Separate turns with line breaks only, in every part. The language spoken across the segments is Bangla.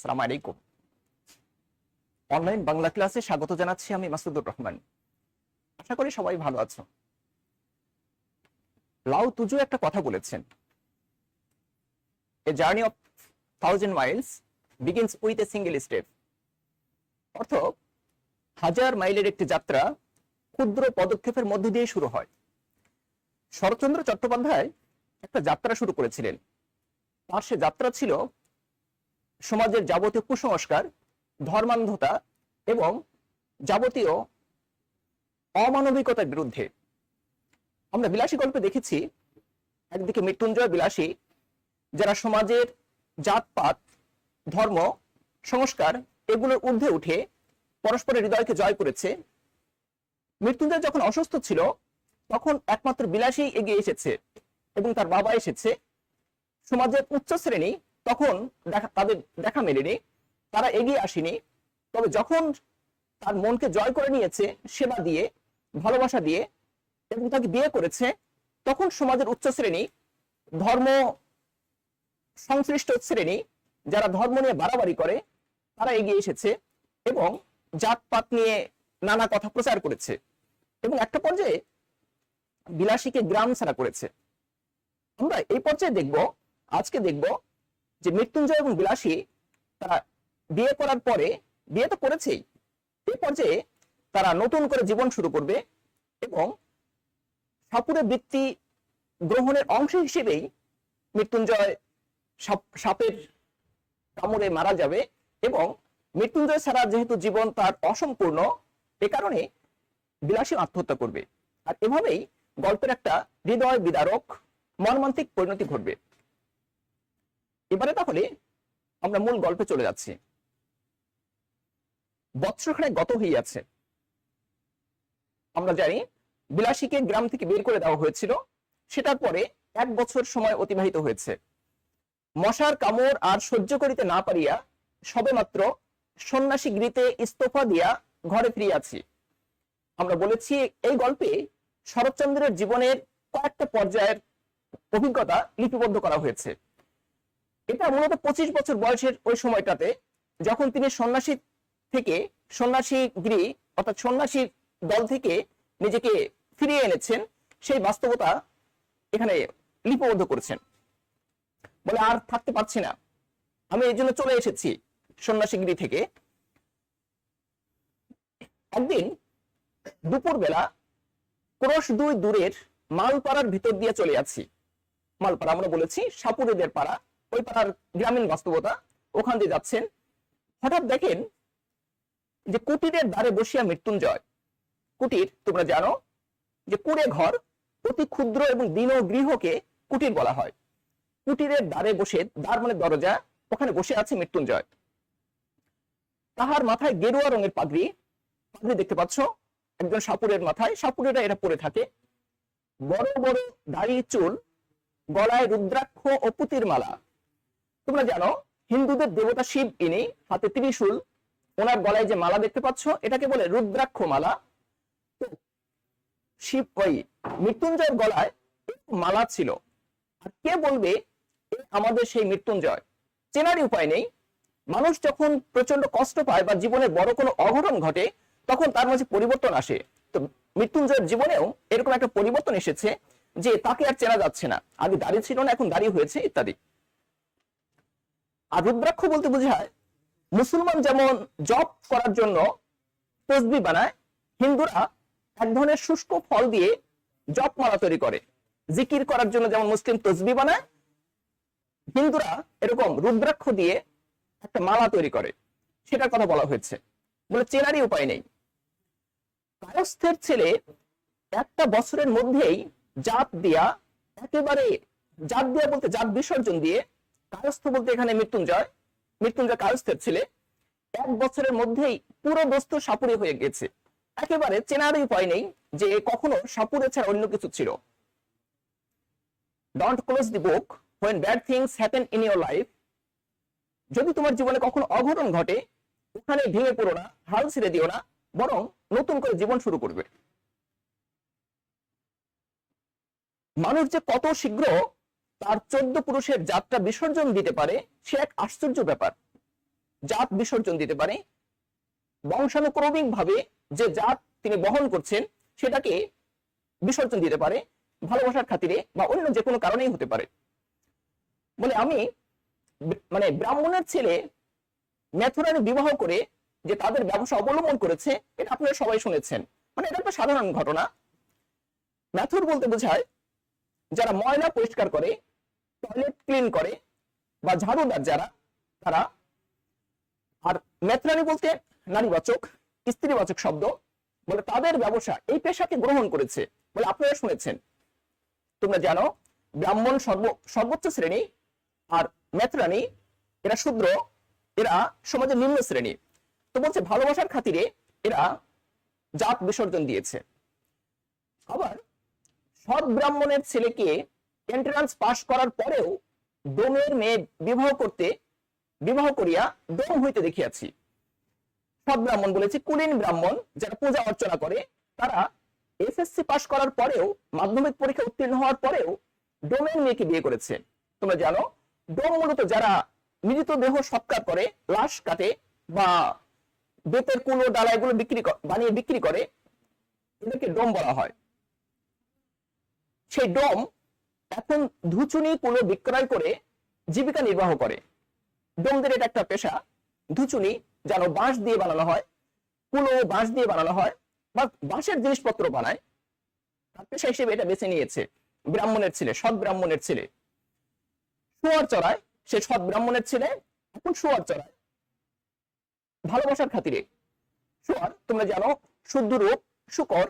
আসসালামু আলাইকুম। অনলাইন বাংলা ক্লাসে স্বাগত জানাচ্ছি আমি মাসুদুর রহমান। আশা করি সবাই ভালো আছো। লাও তুজু একটা কথা বলেছেন, a journey of 1000 Miles begins with a single step. অর্থ, 1000 মাইলের একটি যাত্রা ক্ষুদ্র পদক্ষেপের মধ্য দিয়ে শুরু হয়। শরৎচন্দ্র চট্টোপাধ্যায় একটা যাত্রা শুরু করেছিলেন। তার সে যাত্রা ছিল সমাজের যাবতীয় কুসংস্কার, ধর্মান্ধতা এবং যাবতীয় অমানবিকতার বিরুদ্ধে। আমরা বিলাসী গল্পে দেখেছি, একদিকে মৃত্যুঞ্জয় বিলাসী, যারা সমাজের জাতপাত, ধর্ম, সংস্কার এগুলোর ঊর্ধ্বে উঠে পরস্পরের হৃদয়কে জয় করেছে। মৃত্যুঞ্জয় যখন অসুস্থ ছিল তখন একমাত্র বিলাসী এগিয়ে এসেছে এবং তার বাবা এসেছে। সমাজের উচ্চ শ্রেণী তখন তাদের দেখা মেলেনি, তারা এগিয়ে আসেনি। তবে যখন তার মনকে জয় করে নিয়েছে সেবা দিয়ে, ভালোবাসা দিয়ে এবং তাকে বিয়ে করেছে, তখন সমাজের উচ্চ শ্রেণী, ধর্ম সংশ্লিষ্ট শ্রেণী, যারা ধর্ম নিয়ে বাড়াবাড়ি করে, তারা এগিয়ে এসেছে এবং জাতপাত নিয়ে নানা কথা প্রচার করেছে এবং একটা পর্যায়ে বিলাসীকে গ্রাম ছাড়া করেছে। আমরা এই পর্যায়ে দেখব, আজকে দেখব যে মৃত্যুঞ্জয় এবং বিলাসী তারা বিয়ে করার পরে, বিয়ে তো করেছেই, এই পর্যায়ে তারা নতুন করে জীবন শুরু করবে এবং সাপুরে বৃত্তি গ্রহণের অংশ হিসেবেই মৃত্যুঞ্জয় সাপের কামড়ে মারা যাবে এবং মৃত্যুঞ্জয় ছাড়া যেহেতু জীবন তার অসম্পূর্ণ, এ কারণে বিলাসী আত্মহত্যা করবে। আর এভাবেই গল্পের একটা হৃদয় বিদারক মর্মান্তিক পরিণতি ঘটবে। এবারে তাহলে আমরা মূল গল্পে চলে যাচ্ছি। বৎসরখানেক গত হইয়াছে। আমরা জানি বিলাসীকে গ্রাম থেকে বের করে দেওয়া হয়েছিল, সেটার পরে 1 বছর সময় অতিবাহিত হয়েছে। মশার কামড় আর সহ্য করিতে না পারিয়া সবেমাত্র সন্ন্যাসী গৃহীতে ইস্তফা দিয়া ঘরে ফিরিয়াছি। আমরা বলেছি এই গল্পে শরৎচন্দ্রের জীবনের কয়েকটা পর্যায়ের অভিজ্ঞতা লিপিবদ্ধ করা হয়েছে। এটা মূলত 25 বছর বয়সের ওই সময়টাতে, যখন তিনি সন্ন্যাসী থেকে, সন্ন্যাসী গৃহ অর্থাৎ সন্ন্যাসী দল থেকে নিজেকে ফিরিয়ে এনেছেন, সেই বাস্তবতা এখানে লিপিবদ্ধ করেছেন। বলে, আর থাকতে পারছি না, আমি এই জন্য চলে এসেছি সন্ন্যাসী গৃহ থেকে। একদিন দুপুর বেলা ক্রোশ 2 দূরের মালপাড়ার ভিতর দিয়ে চলে যাচ্ছি। মালপাড়া আমরা বলেছি সাপুরেদের পাড়া, ওই পাড়ার গ্রামীণ বাস্তবতা, ওখান দিয়ে যাচ্ছেন। হঠাৎ দেখেন যে কুটিরের দ্বারে বসিয়া মৃত্যুঞ্জয়। কুটির তোমরা জানো যে কুড়ে ঘর, অতি ক্ষুদ্র এবং দীন গৃহকে কুটির বলা হয়। কুটিরের দ্বারে বসে, দ্বার মানে দরজা, ওখানে বসে আছে মৃত্যুঞ্জয়। তাহার মাথায় গেরুয়া রঙের পাগড়ি, পাগড়ি দেখতে পাচ্ছ একজন সাপুরের মাথায়, সাপুরেরা এটা পরে থাকে। বড় বড় দাড়ি চুল, গলায় রুদ্রাক্ষ ও পুতির মালা। তোমরা জানো হিন্দুদের দেবতা শিব, ইনি হাতে ত্রিশূল, ওনার গলায় যে মালা দেখতে পাচ্ছ এটাকে বলে রুদ্রাক্ষ মালা। তো শিব, ওই মৃত্যুঞ্জয়ের গলায় মালা ছিল। আর কে বলবে আমাদের সেই মৃত্যুঞ্জয়? চেনারই উপায় নেই। মানুষ যখন প্রচন্ড কষ্ট পায় বা জীবনে বড় কোনো অঘটন ঘটে, তখন তার মাঝে পরিবর্তন আসে। তো মৃত্যুঞ্জয়ের জীবনেও এরকম একটা পরিবর্তন এসেছে যে তাকে আর চেনা যাচ্ছে না। আগে দাড়ি ছিল না, এখন দাড়ি হয়েছে, ইত্যাদি। আর রুদ্রাক্ষ বলতে বোঝায়, মুসলমান যেমন জপ করার জন্য তসবি বানায়, হিন্দুরা এক ধরনের শুষ্ক ফল দিয়ে জপ মালা তৈরি করে। জিকির করার জন্য যেমন মুসলিম তসবি বানায়, হিন্দুরা এরকম রুদ্রাক্ষ দিয়ে একটা মালা তৈরি করে, সেটার কথা বলা হয়েছে। বলে চেনারই উপায় নেই। কায়স্থের ছেলে 1 বছরের মধ্যেই জাত দিয়া, একেবারে জাত দিয়া বলতে জাত বিসর্জন দিয়ে, কায়স্থ বলতে এখানে মৃত্যুঞ্জয়, মৃত্যুঞ্জয় কায়স্থের ছেলে 1 বছরের মধ্যেই পুরো বস্তু সাপুরে হয়ে গেছে। একেবারে চেনারই উপায় নেই যে কখনো সাপুরে ছাড়া অন্য কিছু ছিল। Don't close the book when bad things happen in your life. যদি তোমার জীবনে কখনো অঘটন ঘটে, ওখানে ভেঙে পড়ো না, হাল ছেড়ে দিও না, বরং নতুন করে জীবন শুরু করবে। মানুষ যে কত শীঘ্র তার 14 পুরুষের যাত্রা বিসর্জন দিতে পারে, সে এক আশ্চর্য ব্যাপার। জাত বিসর্জন দিতে পারে, বংশানুক্রমিক ভাবে যে জাত তিনি বহন করছেন সেটাকে বিসর্জন দিতে পারে, ভালোবাসার খাতিরে বা অন্য যে কোনো কারণেই হতে পারে। বলে আমি মানে ব্রাহ্মণের ছেলে মেথুরানি বিবাহ করে যে তাদের ব্যবসা অবলম্বন করেছে, এটা আপনারা সবাই শুনেছেন। মানে এটা একটা সাধারণ ঘটনা। মেথুর বলতে বোঝায় যারা ময়লা পরিষ্কার করে, টয়লেট ক্লিন করে বা ঝাড়ুদার যারা, তারা। আর মেথরানি বলতে নারীবাচক, স্ত্রীবাচক শব্দ। বলে তাদের ব্যবসা এই পেশাকে গ্রহণ করেছে। বলে আপনারা শুনেছেন, তোমরা জানো ব্রাহ্মণ সর্বোচ্চ শ্রেণী, আর মেথরানি এরা শূদ্র, এরা সমাজের নিম্ন শ্রেণী। তো বলছে ভালোবাসার খাতিরে এরা জাত বিসর্জন দিয়েছে। আবার সৎ ব্রাহ্মণের ছেলেকে এন্ট্রান্স পাস করার পরেও ডোমের মেয়ে বিবাহ করিয়া ডোম হইতে দেখিয়াছি। সৎ ব্রাহ্মণ বলেছে কুলীন ব্রাহ্মণ যারা পূজা অর্চনা করে, তারা এসএসসি পাস করার পরেও, মাধ্যমিক পরীক্ষা উত্তীর্ণ হওয়ার পরেও ডোমের মেয়েকে বিয়ে করেছে। তোমরা জানো ডোম মূলত যারা মৃতদেহ সৎকার করে, লাশ কাটে বা বেতের কুলো ডালা এগুলো বানিয়ে বিক্রি করে, এদেরকে ডোম বলা হয়। সেই ডোম এখন ধুচুনি কুলো বিক্রয় করে জীবিকা নির্বাহ করে। ডোমদের এটা একটা পেশা। ধুচুনি জানো বাঁশ দিয়ে বানানো হয়, কুলো বাঁশ দিয়ে বানানো হয় বা বাঁশের জিনিসপত্র বানায়। তার পেশা হিসেবে এটা বেছে নিয়েছে ব্রাহ্মণের ছেলে, সৎ ব্রাহ্মণের ছেলে। শুয়ার চড়ায়, সে সৎ ব্রাহ্মণের ছেলে এখন শুয়ার চড়ায় ভালোবাসার খাতিরে। শুয়ার তোমরা জানো শুদ্ধ রূপ শুকর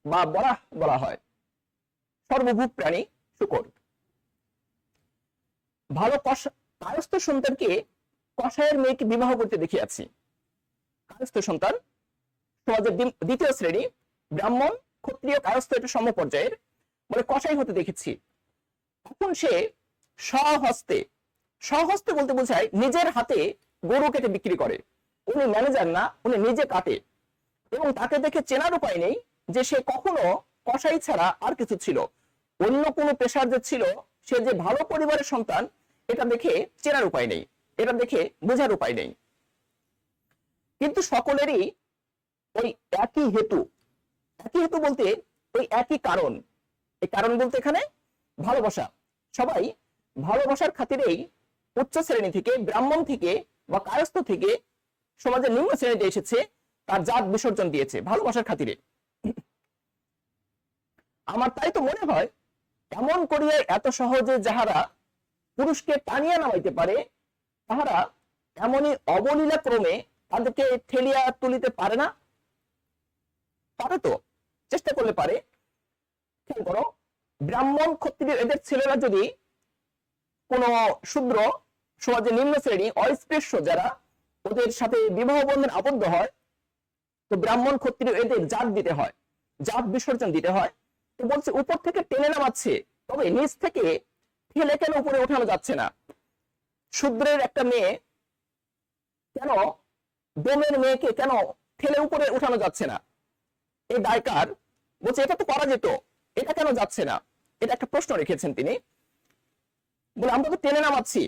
বা বরাহ বলা হয়, সর্বভূক প্রাণী শুকর। ভালো কায়স্থ সন্তানকে কসাইয়ের মেয়েকে বিবাহ করতে দেখিয়াছি। কায়স্থ সন্তান সমাজের দ্বিতীয় শ্রেণী, ব্রাহ্মণ ক্ষত্রিয় কায়স্থ এটা সমপর্যায়ের। বলে কসাই হতে দেখেছি। এখন সে স্বহস্তে বলতে বোঝায় নিজের হাতে গরু কেটে বিক্রি করে। উনি ম্যানেজার না, উনি নিজে কাটে, এবং তাকে দেখে চেনার উপায় নেই যে সে কখনো কসাই ছাড়া আর কিছু ছিল, অন্য কোনো পেশার যে ছিল, সে যে ভালো পরিবারের সন্তান এটা দেখে চেনার উপায় নেই, এটা দেখে বোঝার উপায় নেই। কিন্তু সকলেরই ওই একই হেতু বলতে ওই একই কারণ। এই কারণ বলতে এখানে ভালোবাসা। সবাই ভালোবাসার খাতিরেই উচ্চ শ্রেণী থেকে, ব্রাহ্মণ থেকে বা কায়স্থ থেকে সমাজের নিম্ন শ্রেণীতে এসেছে, তার জাত বিসর্জন দিয়েছে ভালোবাসার খাতিরে। আমার তাই তো মনে হয় এমন করিয়া এত সহজে যাহারা পুরুষকে টানিয়া নামাইতে পারে, তাহারা এমনই অবলীলা ক্রমে তাদেরকে ঠেলিয়া তুলিতে পারে না। পারে তো, চেষ্টা করলে পারে। খেয়াল করো, ব্রাহ্মণ ক্ষত্রিয় এদের ছেলেরা যদি কোন শূদ্র সমাজের নিম্ন শ্রেণী অস্পৃশ্য যারা, ওদের সাথে বিবাহ বন্ধন আবদ্ধ হয়, তো ব্রাহ্মণ ক্ষত্রিয় এদের জাত দিতে হয়, জাত বিসর্জন দিতে হয়। তো বলছে উপর থেকে টেনে নামাচ্ছে, তবে নিচ থেকে ঠেলে কেন উপরে ওঠানো যাচ্ছে না? শূদ্রের একটা মেয়ে কেন, ডোমের মেয়েকে কেন ঠেলে উপরে উঠানো যাচ্ছে না? এই দায়কার। বলছে এটা তো করা যেত, এটা কেন যাচ্ছে না? এটা একটা প্রশ্ন রেখেছেন তিনি। বলে আমরা তো টেনে নামাচ্ছি,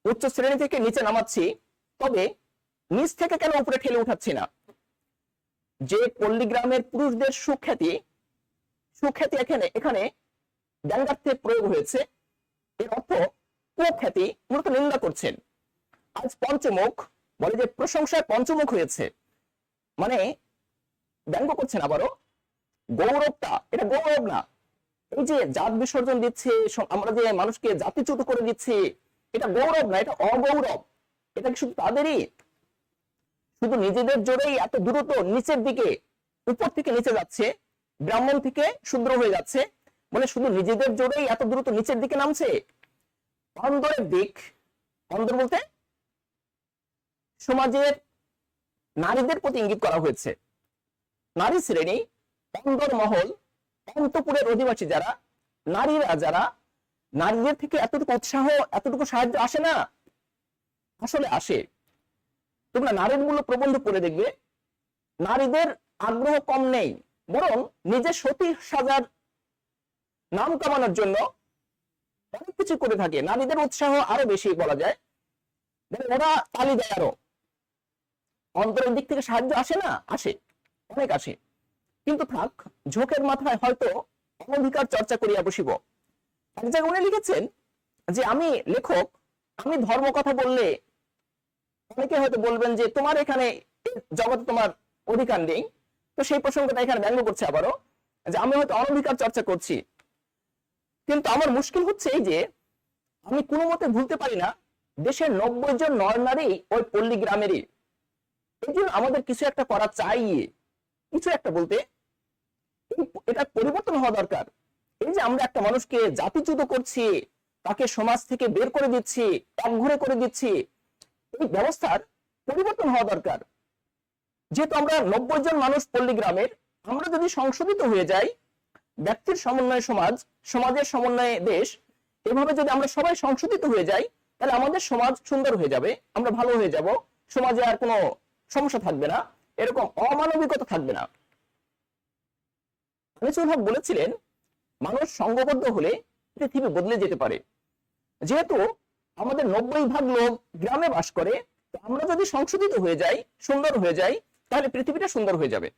উচ্চ শ্রেণী থেকে নিচে নামাচ্ছি, তবে নিচ থেকে কেন উপরে ঠেলে উঠাচ্ছি না? যে পল্লীগ্রামের পুরুষদের সুখ্যাতি এখানে ব্যঙ্গার্থে প্রয়োগ হয়েছে। এর অর্থ কুখ্যাতি মূলত নিন্দা করছেন। আজ পঞ্চমুখ বলে যে প্রশংসায় পঞ্চমুখ হয়েছে, মানে ব্যঙ্গ করছেন। আবারও গৌরবটা, এটা গৌরব না। এই যে জাত বিসর্জন দিচ্ছে, আমরা যে মানুষকে জাতিচ্যুত করে দিচ্ছি, এটা গৌরব না, এটা অগৌরব। এটা কি শুধু তাদেরই? শুধু নিজেদের জোরেই এত দ্রুত নিচের দিকে, উপর থেকে নিচে যাচ্ছে, ব্রাহ্মণ থেকে শূদ্র হয়ে যাচ্ছে, মানে শুধু নিজেদের জোরেই এত দ্রুত নিচের দিকে নামছে। অন্দরের দিক, অন্দর বলতে সমাজের নারীদের প্রতি ইঙ্গিত করা হয়েছে। নারী শ্রেণী, অন্দর মহল, অন্তপুরের অধিবাসী যারা, নারীরা যারা, নারীদের থেকে এতটুকু উৎসাহ, এতটুকু সাহায্য আসে না? আসলে আসে। তোমরা নারীর মূল্য প্রবন্ধ পড়ে দেখবে, নারীদের আগ্রহ কম নেই, বরং নিজের সতী সাজার নাম কামানোর জন্য অনেক কিছু করে থাকে। নারীদের উৎসাহ আরো বেশি বলা যায়, ওরা তালি দেয় আরো, অন্তরের দিক থেকে সাহায্য আসে না? আসে, অনেক আসে। কিন্তু থাক, ঝোঁকের মাথায় হয়তো অনধিকার চর্চা করিয়া বসিব। এক জায়গায় উনি লিখেছেন যে আমি লেখক, আমি ধর্ম কথা বললে অনেকে হয়তো বলবেন যে তোমার এখানে জগতে তোমার অধিকার নেই। তো সেই প্রসঙ্গটা এখানে ব্যঙ্গ করছে আবারও, যে আমি হয়তো অনধিকার চর্চা করছি। কিন্তু আমার মুশকিল হচ্ছে এই যে আমি কোনো মতে ভুলতে পারি না দেশের 90 জন নর নারী ওই পল্লী গ্রামেরই। এই জন্য আমাদের কিছু একটা করা চাই, কিছু একটা বলতে এটা পরিবর্তন হওয়া দরকার। এই যে আমরা একটা মানুষকে জাতিচ্যুত করছি, তাকে সমাজ থেকে বের করে দিচ্ছি, একঘরে করে দিচ্ছি, এই ব্যবস্থার পরিবর্তন হওয়া দরকার। যেহেতু আমরা 90 জন মানুষ পল্লী গ্রামের, আমরা যদি সংশোধিত হয়ে যাই, ব্যক্তির সমন্বয়ে সমাজ, সমাজের সমন্বয়ে দেশ, এভাবে যদি আমরা সবাই সংশোধিত হয়ে যাই, তাহলে আমাদের সমাজ সুন্দর হয়ে যাবে, আমরা ভালো হয়ে যাব, সমাজে আর কোনো সমস্যা থাকবে না, এরকম অমানবিকতা থাকবে না। আনিসুল হক বলেছিলেন মানুষ সংঘবদ্ধ হলে পৃথিবী বদলে যেতে পারে। যেহেতু আমাদের 90% লোক গ্রামে বাস করে, তো আমরা যদি সংশোধিত হয়ে যাই, সুন্দর হয়ে যাই, তাহলে পৃথিবীটা সুন্দর হয়ে যাবে।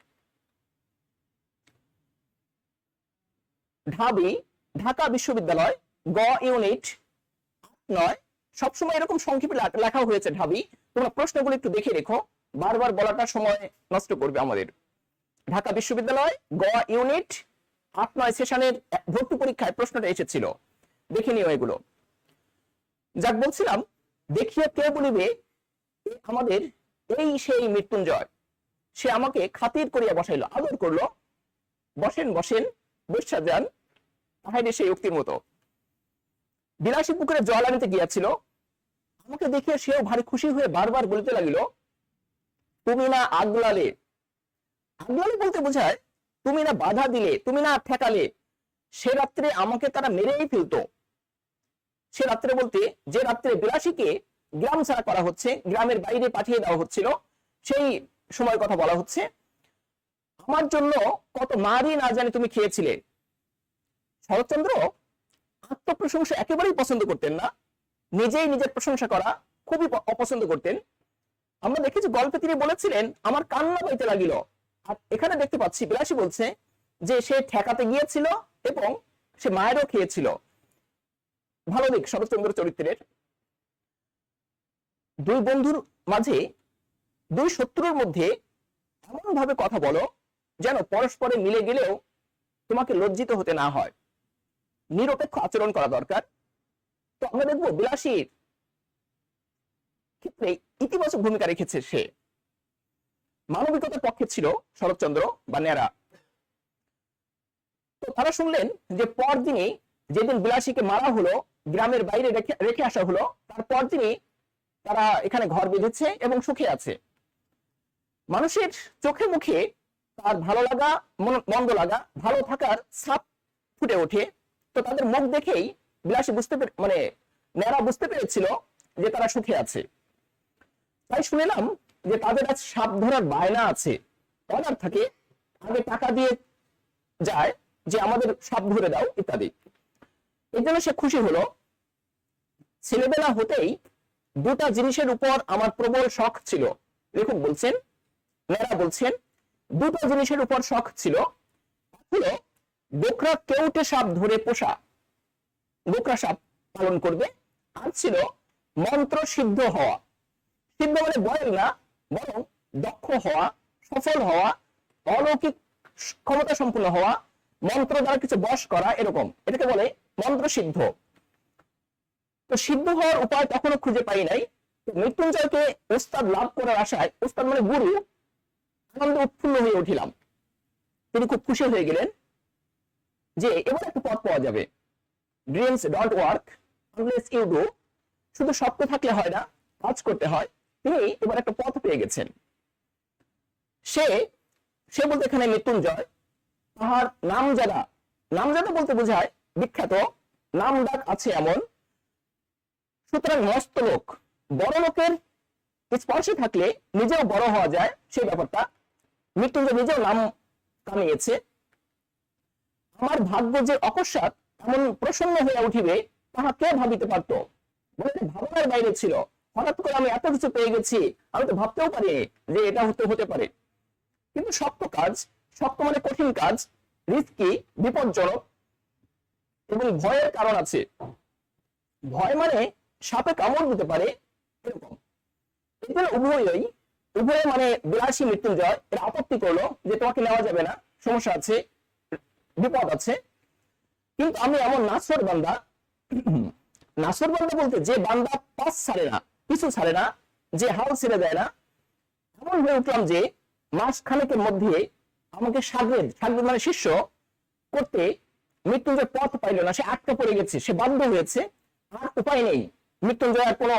ঢাবি, ঢাকা বিশ্ববিদ্যালয়, গ ইউনিট 9, সবসময় এরকম সংক্ষেপে লেখা হয়েছে ঢাবি। তোমরা প্রশ্নগুলো একটু দেখে রেখো, বারবার বলাটা সময় নষ্ট করবে আমাদের। ঢাকা বিশ্ববিদ্যালয় গ ইউনিট 8-9 সেশনের ভর্তি পরীক্ষায় প্রশ্নটা এসেছিল, দেখে নিও এগুলো। যাক, বলছিলাম দেখিয়া কে বলিবে আমাদের এই সেই মৃত্যুঞ্জয়, সে আমাকে খাতির করিয়া বসাইলো, আদর করলো, বসেন বসেন, বসা যান, তাহাই সেই উক্তির মতো। বিলাসী পুকুরে জল আনিতে গিয়াছিল, আমাকে দেখিয়া সেও ভারী খুশি হয়ে বারবার বলিতে লাগিল, তুমি না আগলালে। আগলালে বলতে বোঝায় তুমি না বাধা দিলে, তুমি না ঠেকালে। সে রাত্রে আমাকে তারা মেরেই ফেলতো। সে রাত্রে বলতে যে রাত্রে বিলাসীকে গ্রাম ছাড়া করা হচ্ছে, গ্রামের বাইরে পাঠিয়ে দেওয়া হচ্ছিল, সেই সময় কথা বলা হচ্ছে। আমার জন্য কত মারই না জানি তুমি খেয়েছিলে। শরৎচন্দ্র আত্মপ্রশংসা একেবারেই পছন্দ করতেন না, নিজেই নিজের প্রশংসা করা খুবই অপছন্দ করতেন। আমরা দেখেছি গল্পে তিনি বলেছিলেন আমার কান্না পাইতে লাগিল। আর এখানে দেখতে পাচ্ছি বিলাসী বলছে যে সে ঠেকাতে গিয়েছিল এবং সে মায়েরও খেয়েছিল। ভালো দিক শরৎচন্দ্র চরিত্রের। দুই বন্ধুর মাঝে, দুই শত্রুর মধ্যে এমন ভাবে কথা বলো যেন পরস্পরে মিলে গেলেও তোমাকে লজ্জিত হতে না হয়। নিরপেক্ষ আচরণ করা দরকার। তো আমরা দেখবো বিলাসীর ক্ষেত্রে ইতিবাচক ভূমিকা রেখেছে সে। মানবিকতার পক্ষে ছিল শরৎচন্দ্র বা ন্যাড়া। তো তারা শুনলেন যে পরদিনই, যেদিন বিলাসীকে মারা হলো, গ্রামের বাইরে রেখে আসা হলো, তারপর দিনই তারা এখানে ঘর বেঁধেছে এবং সুখে আছে। মানুষের চোখে মুখে তার ভালো লাগা, মন্দ লাগা, ভালো থাকার ছাপ ফুটে ওঠে। তো তাদের মুখ দেখেই বিলাসী ন্যাড়া বুঝতে পেরেছিল যে তারা সুখে আছে। তাই শুনলাম যে তাদের আজ সাপ ধরার বায়না আছে, অর্ডার থাকে, আগে টাকা দিয়ে যায় যে আমাদের সাপ ধরে দাও ইত্যাদি। এই জন্য সে খুশি হলো। ছেলেবেলা হতেই দুটা জিনিসের উপর আমার প্রবল শখ ছিল। লেখক বলছেন, ন্যাড়া বলছেন, দুটো জিনিসের উপর শখ ছিল। হলো বোকরা কেউটে সাপ ধরে পোষা, বোকরা সাপ পালন করবে। আর ছিল মন্ত্র সিদ্ধ হওয়া। সিদ্ধ মানে বয়েল না, বরং দক্ষ হওয়া, সফল হওয়া, অলৌকিক ক্ষমতা সম্পন্ন হওয়া, মন্ত্র দ্বারা কিছু বশ করা, এরকম, এটাকে বলে মন্ত্র সিদ্ধ। তো সিদ্ধ হওয়ার উপায় তখনও খুঁজে পাই নাই। মৃত্যুঞ্জয়কে ওস্তাদ লাভ করার আশায়, ওস্তাদ মানে গুরু, আনন্দে উৎফুল্ল হয়ে উঠিলাম। তিনি খুব খুশি হয়ে গেলেন যে এবার একটা পথ পাওয়া যাবে। Dreams don't work unless you do. শুধু স্বপ্ন থাকলে হয় না, কাজ করতে হয়। তিনি এবার একটা পথ পেয়ে গেছেন। সে বলতে এখানে মৃত্যুঞ্জয়, তাহার নামজাদা, নামজাদা বলতে বোঝায় বিখ্যাত, নাম ডাক আছে এমন। সুতরাং মস্ত লোক, বড় লোকের স্পর্শে থাকলে নিজেও বড় হওয়া যায়, সেই ব্যাপারটা মৃত্যুঞ্জয় নিজেও নাম কামিয়েছে। আমার ভাগ্য যে অকস্মাৎ এমন প্রসন্ন হয়ে উঠিবে তাহা কে ভাবিতে পারত। ভাবনার বাইরে ছিল। হঠাৎ করে আমি এত কিছু পেয়ে গেছি, আমি তো ভাবতেও পারি যে এটা হতে পারে। কিন্তু শক্ত কাজ, শক্ত মানে কঠিন কাজ, রিস্কি, বিপজ্জনক এবং ভয়ের কারণ আছে। ভয় মানে সাপে কামড় দিতে পারে এরকম। এগুলো উভয় মানে বিলাসী মৃত্যুঞ্জয় এরা আপত্তি করলো যে তোমাকে নেওয়া যাবে না, সমস্যা আছে, বিপদ আছে। কিন্তু আমি এমন নাছর বান্দা, নাছর বান্দা বলতে যে বান্দা পাশ ছাড়ে না, পিছু ছাড়ে না, যে হাল ছেড়ে দেয় না, এমন হয়ে উঠলাম যে মাস খানেকের মধ্যে আমাকে সাগরেদ মানে শিষ্য করতে মৃত্যুঞ্জয় পথ পাইল না, সে আটকা পড়ে গেছে, সে বাধ্য হয়েছে, আর উপায় নেই, মৃত্যুঞ্জয় আর কোনো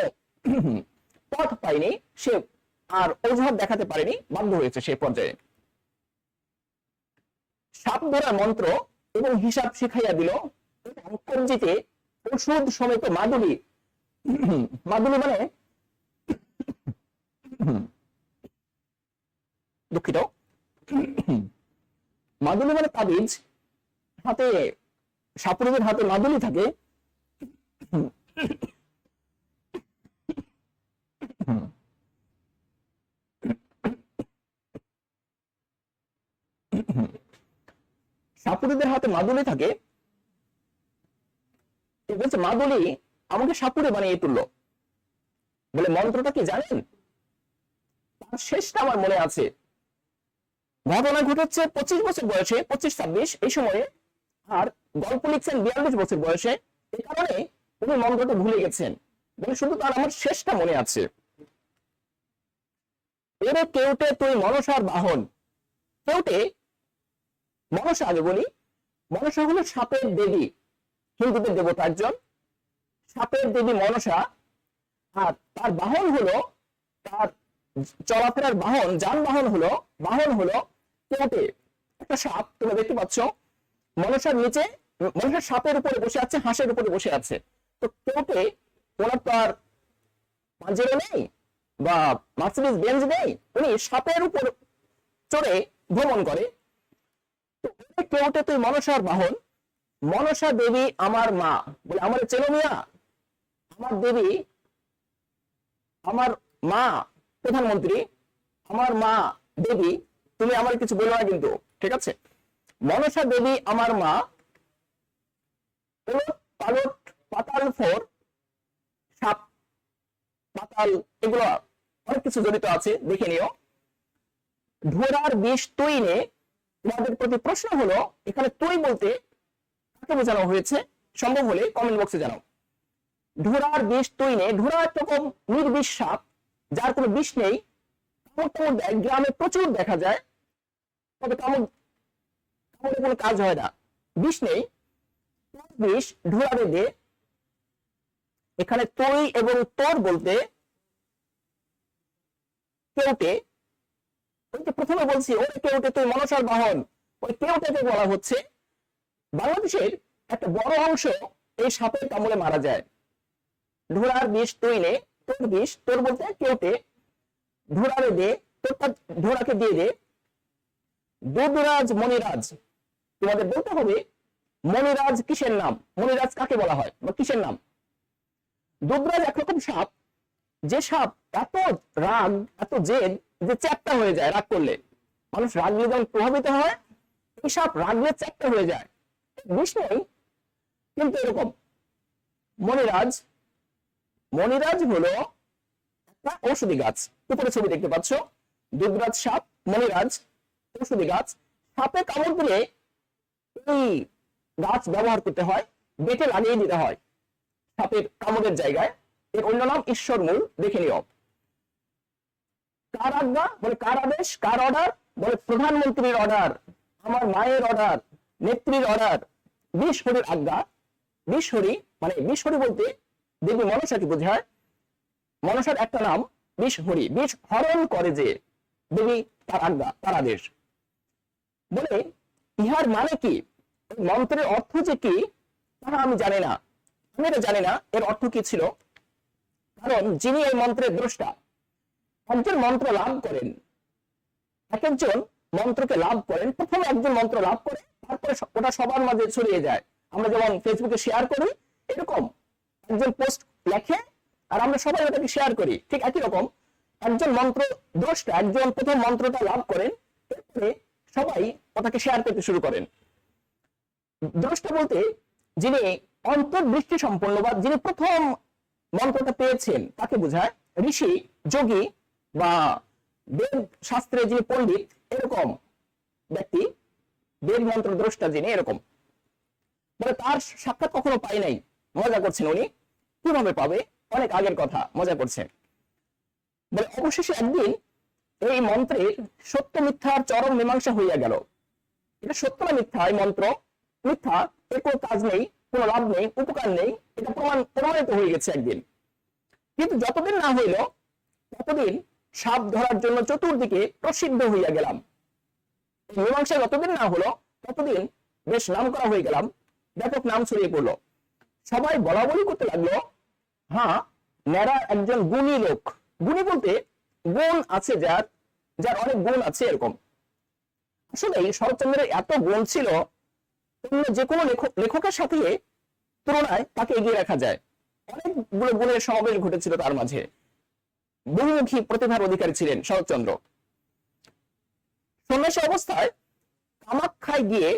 পথ পায়নি, সে আর অজুহাত দেখাতে পারেনি, বাধ্য হয়েছে সেই পর্যায়ে। সাপ ধরার মন্ত্র এবং হিসাব শিখাইয়া দিল কঞ্জিতে ওষুধ সমেত মাদুলি। মাদুলি মানে দুঃখিত, মাদুলি মানে তাবিজ। হাতে সাপুরেদের হাতে মাদুলি থাকে, সাপুরেদের হাতে মাদুলি থাকে, বলছে মাদুলি আমাকে সাপুরে বানিয়ে তুললো। বলে মন্ত্রটা কি জানেন? তার শেষটা আমার মনে আছে। ঘটনা ঘটেছে 25 বছর বয়সে, 25-26 এই সময়ে, আর গল্প লিখছেন 42 বছর বয়সে। এই কারণে উনি মন্ত্রটা ভুলে গেছেন, বলে শুধু তার আমার শেষটা মনে আছে। এরে কেউটে তুই মনসার বাহন। কেউটে, মনসা আগে বলি, মনসা হলো সাপের দেবী, হিন্দুদের দেবতা একজন, সাপের দেবী মনসা। আর তার বাহন হলো, তার চলাফেরার বাহন, যানবাহন হলো, বাহন হলো কেউটে, একটা সাপ। তোমরা দেখতে পাচ্ছ মনসার নিচে, মনসার সাপের উপরে বসে আছে, হাঁসের উপরে বসে আছে। তো কেউটে ওনার তো আর পাঞ্জেরো নেই বা মার্সিডিজ বেঞ্জ নেই, উনি সাপের উপর চড়ে ভ্রমণ করে। কেউটে তুই মনসার বাহন, মনসা দেবী আমার মা। বলে আমার চেনো মিয়া, আমার দেবী, আমার মা প্রধানমন্ত্রী, আমার মা দেবী, তুমি আমার কিছু বলো না কিন্তু, ঠিক আছে? মনসা দেবী আমার মা। পালট, পাতাল ফোর, সাপ, পাতাল, এগুলো অনেক কিছু জড়িত আছে, দেখে নিও। ঢোরার বিষ তুই নে। তোমাদের প্রতি প্রশ্ন হলো এখানে তুই বলতে কাকে বোঝানো হয়েছে? সম্ভব হলে কমেন্ট বক্সে জানাও। ঢোরার বিষ তুই নে। ঢোরা একরকম নির্বিষ সাপ, যার কোনো বিষ নেই, কামড় দেয়, গ্রামে প্রচুর দেখা যায়, তবে কামড়ে কোনো কাজ হয় না, বিষ নেই। বিষ ঢোরারে দে। এখানে তুই এবং তোর বলতে কেউটে, ওই যে প্রথমে বলছি ওই কেউটে তুই মনসার বাহন, ওই কেউটেকে বলা হচ্ছে। বাংলাদেশের একটা বড় অংশ এই সাপের কামড়ে মারা যায়। ঢোরার বিষ তুই নে, তোর বিষ, তোর বলতে কেউটে, ঢোরারে দে, তোরটা ঢোরাকে দিয়ে দে। দুধরাজ মণিরাজ, তোমাদের বলতে হবে মণিরাজ কিসের নাম, মণিরাজ কাকে বলা হয় বা কিসের নাম। দুধরাজ একরকম সাপ, যে সাপ এত রাগ, এত জেদ, যে চ্যাপ্টা হয়ে যায় রাগ করলে। মানুষ রাগলে যেমন প্রভাবিত হয়, এই সাপ রাগলে চ্যাপ্টা হয়ে যায়, বিষ নেই কিন্তু এরকম। মণিরাজ, মণিরাজ হলো একটা ঔষধি গাছ, উপরে ছবি দেখতে পাচ্ছ, দুধরাজ সাপ, মণিরাজ ঔষধি গাছ। সাপে কামড় দিলে এই গাছ ব্যবহার করতে হয়, বেটে লাগিয়ে দিতে হয় সাপের কামড়ের জায়গায়। এর অন্য নাম ঈশ্বরমূল, দেখে নিও। কার আজ্ঞা, বলে কার আদেশ, কার অর্ডার, বলে প্রধানমন্ত্রীর অর্ডার, আমার মায়ের অর্ডার, নেত্রীর অর্ডার। বিশ্বরীর আজ্ঞা। বিশ্বরী মানে বিশ্বরী বলতে দেবী মনসাকে বোঝায়। মনসার একটা নাম বিশ্বরী, বিষ হরণ করে যে দেবী, তার আজ্ঞা, তার আদেশ। বলে ইহার মানে কি, মন্ত্রের অর্থ যে কি তাহা আমি জানি না, আমি এটা জানি না এর অর্থ কি ছিল। কারণ যিনি এই মন্ত্রের দ্রষ্টা, একজন মন্ত্র লাভ করেন, এক একজন মন্ত্রকে লাভ করেন, প্রথমে একজন মন্ত্র লাভ করে, তারপরে ওটা সবার মাঝে ছড়িয়ে যায়। আমরা যেমন ফেসবুকে শেয়ার করি, এরকম একজন পোস্ট লেখে, আর আমরা সবাই ওটাকে শেয়ার করি। ঠিক একই রকম একজন মন্ত্র দ্রষ্টা একজন প্রথম মন্ত্রটা লাভ করেন, এরপরে সবাই ওটাকে শেয়ার করতে শুরু করেন। দ্রষ্টা বলতে যিনি অন্তর্দৃষ্টি সম্পন্ন বা যিনি প্রথম মন্ত্রটা পেয়েছেন তাকে বোঝায়। ঋষি, যোগী বা বেদ শাস্ত্রে যিনি পণ্ডিত, এরকম ব্যক্তি, বেদ মন্ত্র দ্রষ্টা যিনি, এরকম বলে তার সাক্ষাৎ কখনো পাই নাই। মজা করছেন উনি, কিভাবে পাবে, অনেক আগের কথা, মজা করছেন। বলে অবশেষে একদিন এই মন্ত্রের সত্য মিথ্যার চরম মীমাংসা হইয়া গেল। এটা সত্য না মিথ্যা? এই মন্ত্র মিথ্যা, এর কোনো কাজ নেই, কোনো লাভ নেই, উপকার নেই, এটা প্রমাণিত হয়ে গেছে একদিন। কিন্তু যতদিন না হইল ততদিন সাপ ধরার জন্য চতুর্দিকে প্রসিদ্ধ হইয়া গেলাম। মীমাংসা যতদিন না হলো ততদিন বেশ নাম করা হয়ে গেলাম, ব্যাপক নাম ছড়িয়ে পড়লো। সবাই বলা বলি করতে লাগলো, হ্যাঁ ন্যাড়া একজন গুণী লোক। গুণী বলতে গুণ আছে, যার যার অনেক গুণ আছে, এরকম। আসলে শরৎচন্দ্রের এত গুণ ছিল, অন্য যে কোনো লেখকের সাথে তুলনায় তাকে এগিয়ে রাখা যায়। অনেকগুলো গুণের সমাবেশ ঘটেছিল তার মাঝে। বহুমুখী প্রতিভার অধিকারী ছিলেন শরৎচন্দ্র। সন্ন্যাসী অবস্থায় কামাখ্যায় গিয়ে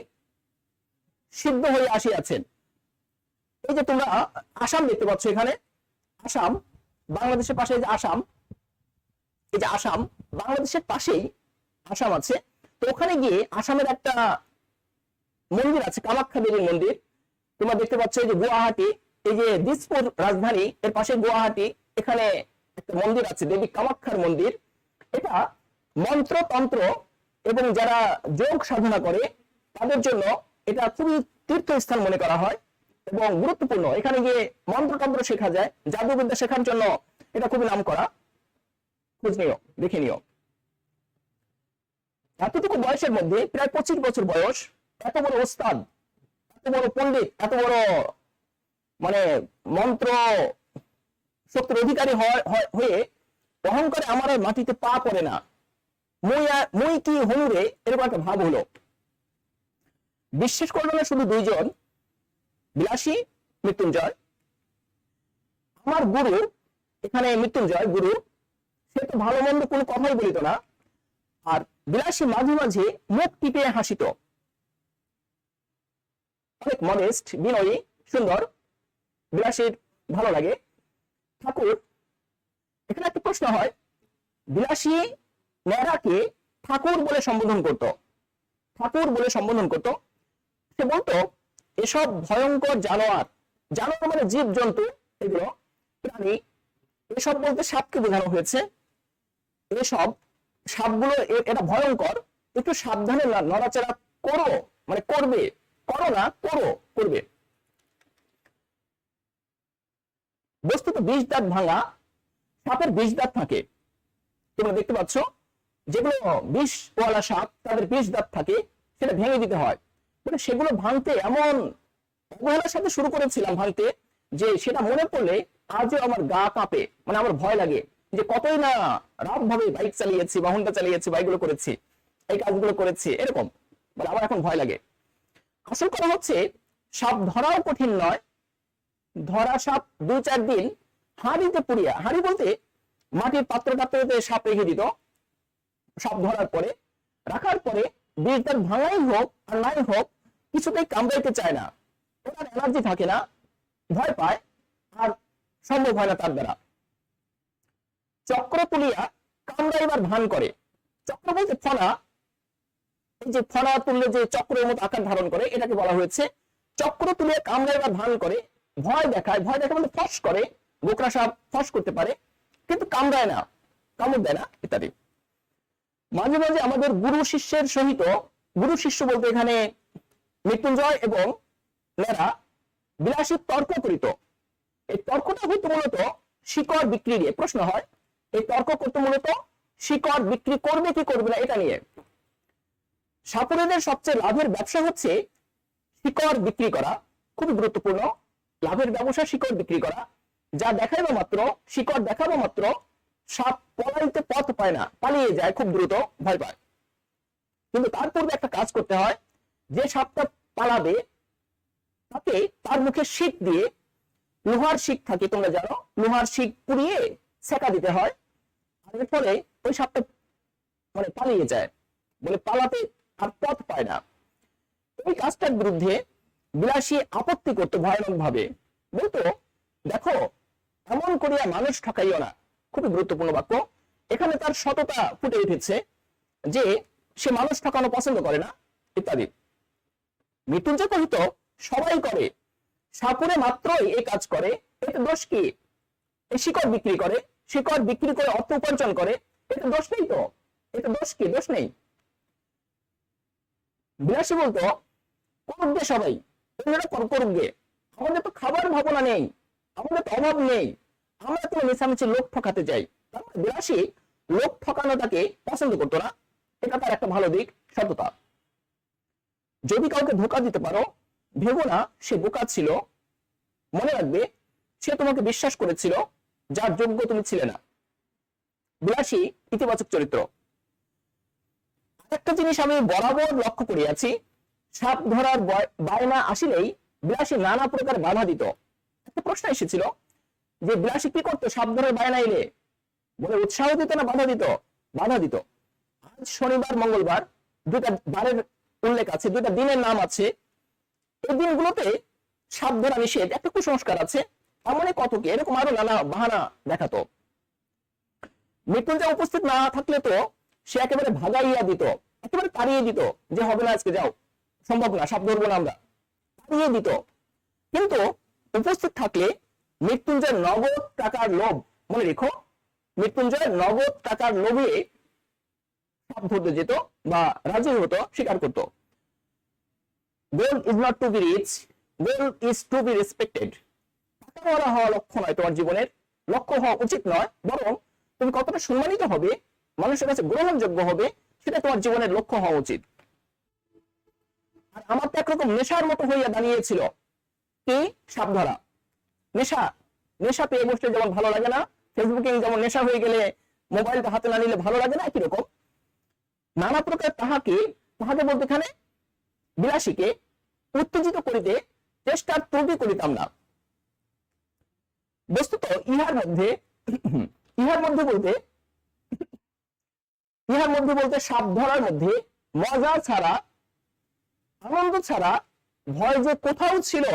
সিদ্ধ হয়ে আসিয়াছেন। এই যে তোমরা আসাম দেখতে পাচ্ছ, এখানে আসাম, বাংলাদেশের পাশে যে আসাম, এই যে আসাম, বাংলাদেশের পাশেই আসাম আছে। তো ওখানে গিয়ে আসামের একটা মন্দির আছে, কামাখ্যা দেবীর মন্দির। তোমরা দেখতে পাচ্ছ এই যে গুয়াহাটি, এই যে দিসপুর রাজধানী, এর পাশে গুয়াহাটি, এখানে একটা মন্দির আছে, দেবী কামাখ্যার মন্দির। এটা মন্ত্র তন্ত্র এবং যারা যোগ সাধনা করে তাদের জন্য এটা খুবই তীর্থস্থান মনে করা হয় এবং গুরুত্বপূর্ণ। এখানে গিয়ে মন্ত্রতন্ত্র শেখা যায়, জাদুবিদ্যা শেখার জন্য এটা খুবই নাম করা। খোঁজ নিও, দেখে নিও। এতটুকু বয়সের মধ্যে, প্রায় 25 বছর বয়স, এত বড় ওস্তাদ, এত বড় পণ্ডিত, এত বড় মানে মন্ত্র শক্তির অধিকারী হয়ে অহংকারে আমার আর মাটিতে পা পড়ে না, মই কি হনুরে, এরকম একটা ভাব হলো। বিশ্বাস করলো না শুধু দুইজন, বিলাসী, মৃত্যুঞ্জয়। আমার গুরু, এখানে মৃত্যুঞ্জয় গুরু, সে তো ভালো মন্দ কোনো কথাই বলিত না, আর বিলাসী মাঝে মাঝে মুখ টিপে হাসিত। অনেক মডেস্ট, বিনয়ী, সুন্দর, বিলাসীর ভালো লাগে। ঠাকুর, এখানে একটা প্রশ্ন হয়, বিলাসী ন্যাড়াকে ঠাকুর বলে সম্বোধন করত, ঠাকুর বলে সম্বোধন করত। সে বলতো এসব ভয়ঙ্কর জানোয়ার, জানোয়ার মানে জীব জন্তু, এগুলো প্রাণী, এসব বলতে সাপকে বোঝানো হয়েছে। এসব সাপগুলো এটা ভয়ঙ্কর, একটু সাবধানে নড়াচড়া করো, মানে করবে, করো না, করো, করবে। বস্তুত 20 দাঁত ভাঙা সাপের 20 দাঁত থাকে। তোমরা দেখতে পাচ্ছ যেগুলো বিষওয়ালা সাপ, তাদের 20 দাঁত থাকে, সেটা ভেঙে দিতে হয়। মানে সেগুলো ভাঙতে এমন অবহেলার সাথে শুরু করেছিলাম ভাঙতে, যে সেটা মনে পড়লে আজও আমার গা কাঁপে, মানে আমার ভয় লাগে যে কতই না রাত ভাবে বাইক চালিয়েছি বা হুন্ডা চালিয়েছি বা এগুলো করেছি, এই কাজগুলো করেছি, এরকম মানে আমার এখন ভয় লাগে। আসল কথা হচ্ছে সাপ ধরাও কঠিন নয়। ধরা সাপ 2-4 দিন হাঁড়িতে পুড়িয়া, হাঁড়ি বলতে মাটির পাত্র টাত্রতে সাপ রেখে দিত। সাপ ধরার পরে, রাখার পরে 20 দাঁত ভাঙাই হোক আর নাই হোক, কিছুতেই কামড়াইতে চায় না, ওনার এনার্জি থাকে না, ভয় পায়, আর সম্ভব হয় না তার দ্বারা। চক্র তুলিয়া কামড়াইবার ভান করে। চক্র বলতে ফনা, এই যে ফনা তুললে যে চক্রের মতো আকার ধারণ করে, এটাকে বলা হয়েছে চক্র তুলিয়া কামড়াইবার ভান করে। ভয় দেখায়, ভয় দেখা বলতে ফস করে, গোকরা সাপ ফস করতে পারে কিন্তু কামড়ায় না, কামড় দেয় না, ইত্যাদি। মাঝে মাঝে আমাদের গুরু শিষ্যের সহিত, গুরু শিষ্য বলতে এখানে মৃত্যুঞ্জয় এবং ন্যাড়া, বিলাসী তর্ক করিত। এই তর্কটা হইতো মূলত শিকড় বিক্রি নিয়ে। প্রশ্ন হয়, এই তর্ক করতে মূলত শিকড় বিক্রি করবে কি করবে না এটা নিয়ে। সাপুড়েদের সবচেয়ে লাভের ব্যবসা হচ্ছে শিকড় বিক্রি করা, খুবই গুরুত্বপূর্ণ লাভের ব্যবসা শিকড় বিক্রি করা। যা দেখাইবা মাত্র, শিকড় দেখাবো মাত্র সাপ পলাইতে পথ পায় না, পালিয়ে যায় খুব দ্রুত, ভয় পায়। কিন্তু তার পূর্বে একটা কাজ করতে হয়, যে সাপটা পালাবে তাকে তার মুখে শীত দিয়ে লোহার শিক থাকে, তোমরা জানো লোহার শিক পুড়িয়ে সেকা দিতে হয়, আর এর ফলে ওই সাপটা মানে পালিয়ে যায়, বলে পালাতে আর পথ পায় না। এই কাজটার বিরুদ্ধে বিলাসী আপত্তি করতো ভয়ানক ভাবে, বলতো দেখো এমন করিয়া মানুষ ঠকাইও না। খুবই গুরুত্বপূর্ণ বাক্য, এখানে তার সততা ফুটে উঠেছে যে সে মানুষ ঠকানো পছন্দ করে না ইত্যাদি। মৃত্যুঞ্জয় কহিত সবাই করে, সাপুরে মাত্রই এই কাজ করে, এতে দোষ কি? এই শিকড় বিক্রি করে, শিকড় বিক্রি করে অর্থ উপার্জন করে, এটা দোষ নেই তো, এটা দোষ কি? দোষ নেই। বিলাসী বলতো করুক গে সবাই, করুক গে, আমাদের তো খাবার ভাবনা নেই, আমাদের তো অভাব নেই, আমরা তো মিশামিশি লোক ঠকাতে যাই। বিলাসী লোক ঠকানোটাকে পছন্দ করতো না, এটা তার একটা ভালো দিক, সততা। যদি কাউকে ধোকা দিতে পারো ভেবো না সে বোকা ছিল, মনে রাখবে সে তোমাকে বিশ্বাস করেছিল যার যোগ্য তুমি ছিলে না। বিলাসী ইতিবাচক চরিত্র। একটা জিনিস আমি বরাবর লক্ষ্য করিয়াছি, সাপ ধরার বায়না আসিলেই বিলাসী নানা প্রকার বাধা দিত। একটা প্রশ্ন এসেছিল যে বিলাসী কি করতো সাপ ধরার বায়না এলে? বলে উৎসাহ দিত না বাধা দিত? বাধা দিত। আজ শনিবার মঙ্গলবার দুইটা বারের উল্লেখ আছে, দুইটা দিনের নাম আছে, এই দিনগুলোতে সাপ ধরা নিষেধ, একটা কুসংস্কার আছে, এমনই কত কি এরকম আরো নানা বাহানা দেখাতো। মৃত্যুঞ্জয় উপস্থিত না থাকলে তো সে একেবারে ভাগাইয়া দিত, একেবারে তাড়িয়ে দিত, যে হবে না আজকে যাও, সম্ভব না, সাপ ধরবো না আমরা, তাড়িয়ে দিত। কিন্তু উপস্থিত থাকলে মৃত্যুঞ্জয় নগদ টাকার লোভ, মনে রেখো মৃত্যুঞ্জয় নগদ টাকার লোভে সাপ ধরতে যেত বা রাজি হতো, স্বীকার করত। Goal is not to be rich, goal is to be respected. টাকাওয়ালা হওয়া লক্ষ্য নয়, তোমার জীবনের লক্ষ্য হওয়া উচিত নয়, বরং তুমি কতটা সম্মানিত হবে, মানুষের কাছে গ্রহণযোগ্য হবে, সেটা তোমার জীবনের লক্ষ্য হওয়া উচিত। আর আমার তো একরকম নেশার মতো হইয়া দাঁড়িয়েছিল কি সাপ ধরা। নেশা, নেশা পেয়ে বসলে যেমন ভালো লাগে না, ফেসবুকে যেমন নেশা হয়ে গেলে মোবাইলটা হাতে না নিলে ভালো লাগে না, একই রকম নানা প্রকার তাহাকে বলতে এখানে বিলাসীকে উত্তেজিত করিতে চেষ্টার ত্রুটি করিতাম না। বস্তুত ইহার মধ্যে বলতে সাপ ধরার মধ্যে মজা ছাড়া, আনন্দ ছাড়া ভয় যে কোথাও ছিল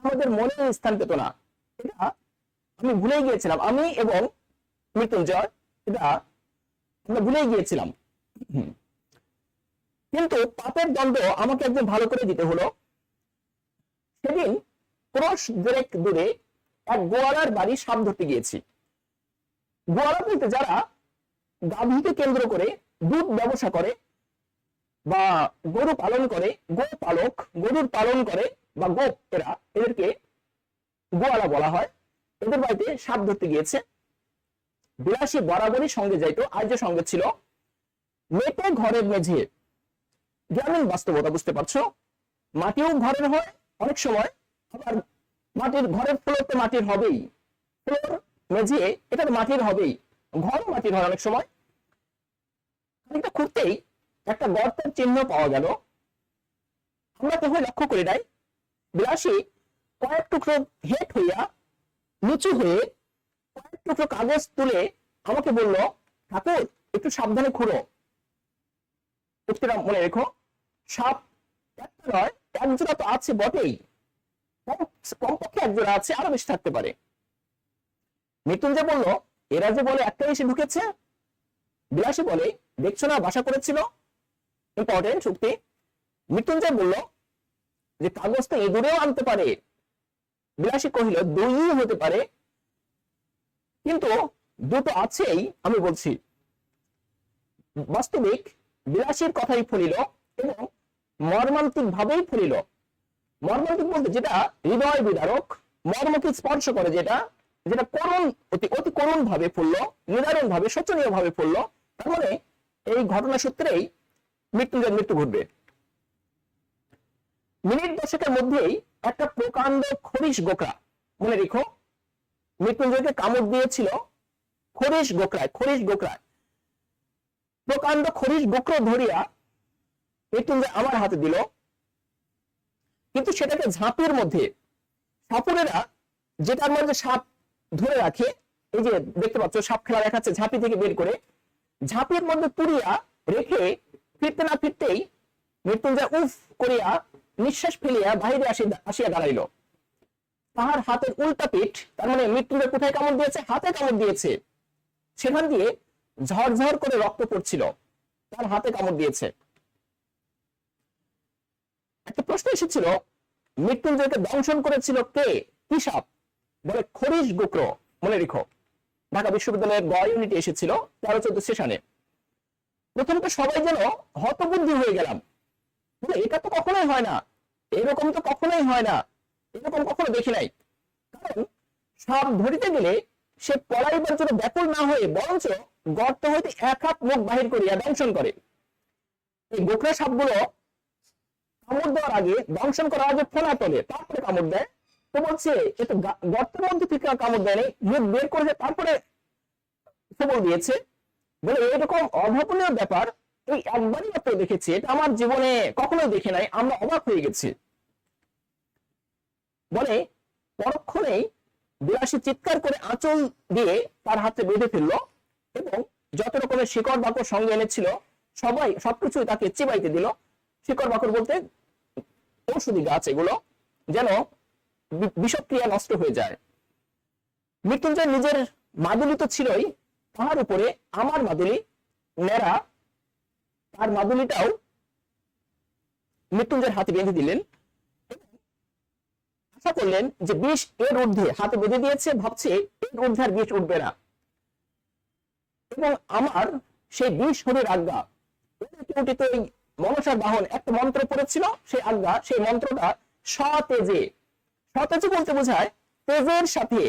আমাদের মনে স্থান পেত না। এটা আমি ভুলে গিয়েছিলাম, আমি এবং মৃত্যুঞ্জয় এটা আমরা ভুলে গিয়েছিলাম। কিন্তু পাপের দণ্ড আমাকে একদম ভালো করে দিতে হলো। সেদিন ক্রোশ দেড়েক দূরে এক গোয়ালার বাড়ি সাপ ধরতে গিয়েছি। গোয়ালা বলতে যারা গাভীকে কেন্দ্র করে দুধ ব্যবসা করে বা গরু পালন করে, গোপালক, গরুর পালন করে বা গোপ, এদেরকে গোয়ালা বলা হয়। এদের বাড়িতে সাপ ধরতে গিয়েছে। বিলাসী বরাবরই সঙ্গে যাইতো, আর্য সঙ্গে ছিল। মেটে ঘরের মেঝে, গ্রামীণ বাস্তবতা বুঝতে পারছো, মাটিও ঘরের হয় অনেক সময়, আবার মাটির ঘরের ফ্লোর তো মাটির হবেই, ফ্লোর মেঝে এটা তো মাটির হবেই, ঘর মাটির হয় অনেক সময়। খানিকটা খুঁড়তেই একটা গর্তের চিহ্ন পাওয়া গেল। আমরা তখন লক্ষ্য করি নাই। বিলাসী কয়েক টুকরো হেট হইয়া নিচু হয়ে কয়েক টুকরো কাগজ তুলে আমাকে বলল, ঠাকুর একটু সাবধানে খুঁড়ো। মনে রেখো সাপ একটা নয়, এক জোড়া তো আছে বটেই, কমপক্ষে এক জোড়া আছে, আরো বেশি থাকতে পারে। মৃত্যুঞ্জয় বলল, এরা যে বলে একটা এসে ঢুকেছে। বিলাসী বলে, দেখছো না বাসা করেছিল, ইম্পর্টেন্ট চুক্তি। মৃত্যুঞ্জয় বলল যে কাগজ তো ইঁদুরেও আনতে পারে। বিলাসী কহিল, দুই হতে পারে, কিন্তু দুটো আছেই। আমি বলছি বাস্তবিক বিলাসীর কথাই ফলিল এবং মর্মান্তিক ভাবেই ফলিল। মর্মান্তিক বলতে যেটা হৃদয় বিদারক, মর্মকে স্পর্শ করে, যেটা যেটা করুণ, অতি করুণ ভাবে ফুলল, নিদারুণ ভাবে, শোচনীয় ভাবে ফুলল। তার মানে এই ঘটনা সূত্রেই মৃত্যুঞ্জয়ের মৃত্যু ঘটবে। মিনিট দশকের মধ্যেই একটা প্রকাণ্ড খরিশ গোকরা, মনে রেখো মৃত্যুঞ্জয়কে কামড় দিয়েছিল খরিশ গোকরায়, প্রকাণ্ড খরিশ গোকরা ধরিয়া মৃত্যুঞ্জয় আমার হাতে দিল। কিন্তু সেটাকে ঝাঁপির মধ্যে সাপুরেরা যেটার মধ্যে সাপ ধরে রাখে, এই যে দেখতে পাচ্ছ সাপ খেলা দেখাচ্ছে, ঝাঁপি থেকে বের করে ঝাঁপির মধ্যে পুরিয়া রেখে ফিরতে না ফিরতেই মৃত্যুঞ্জয় উফ করিয়া নিঃশ্বাস ফেলিয়া বাহিরে আসিয়া দাঁড়াইল। তাহার হাতের উল্টা পিঠ, তার মানে মৃত্যুঞ্জয় কোথায় কামড় দিয়েছে? হাতে কামড় দিয়েছে, সেখান দিয়ে ঝরঝর করে রক্ত পড়ছিল, তার হাতে কামড় দিয়েছে। একটা প্রশ্ন এসেছিল, মৃত্যুঞ্জয়কে দংশন করেছিল কে, কি সাপ? বলে খরিশ গোক্র। মনে রেখো, ঢাকা বিশ্ববিদ্যালয়ের গ ইউনিটে এসেছিল 13-14 সেশনে। প্রথমত সবাই যেন হতবুদ্ধি হয়ে গেলাম, বলে এটা তো কখনোই হয় না, এরকম তো কখনোই হয় না, এরকম কখনো দেখি নাই। কারণ সাপ ধরিতে গেলে সে পলাইবার জন্য ব্যাকুল না হয়ে বরঞ্চ গর্ত হইতে এক হাত মুখ বাহির করিয়া দংশন করে। এই গোখরা সাপগুলো কামড় দেওয়ার আগে, দংশন করার আগে ফোলা তোলে, তারপরে কামড় দেয়। তো বলছে এ তো গর্তের মধ্যে থেকে কামড় দেয়নি, মুখ বের করেছে তারপরে সবল দিয়েছে। বলে এরকম অভাবনীয় ব্যাপার এই একবারই মাত্র দেখেছি, এটা আমার জীবনে কখনোই দেখে নাই, আমরা অবাক হয়ে গেছি। বলে পরক্ষণেই বিলাসী চিৎকার করে আঁচল দিয়ে তার হাতে বেঁধে ফেললো এবং যত রকমের শিকড় বাকড় সঙ্গে এনেছিল সবকিছুই তাকে চিবাইতে দিল। শিকড় বাকড় বলতে ঔষধি গাছ, এগুলো যেন বিষক্রিয়া নষ্ট হয়ে যায়। মৃত্যুঞ্জয় নিজের মাদুলি তো ছিলই, তাহার উপরে আমার মাদুলি নেড়া, তার মাদুলিটাও মৃত্যুঞ্জয়ের হাতে বেঁধে দিলেন। আশা করলেন যে বিষ এর ঊর্ধ্বে, হাতে বেঁধে দিয়েছে, ভাবছে এর ঊর্ধ্বে আর বিষ উঠবে না। এবং আমার সেই বিষ হরির আজ্ঞা, উঠিত এই মনসার বাহন একটা মন্ত্র পড়েছিল, সেই আজ্ঞা, সেই মন্ত্রটা সতেজে, সতেজে বলতে বোঝায় তেজের সাথে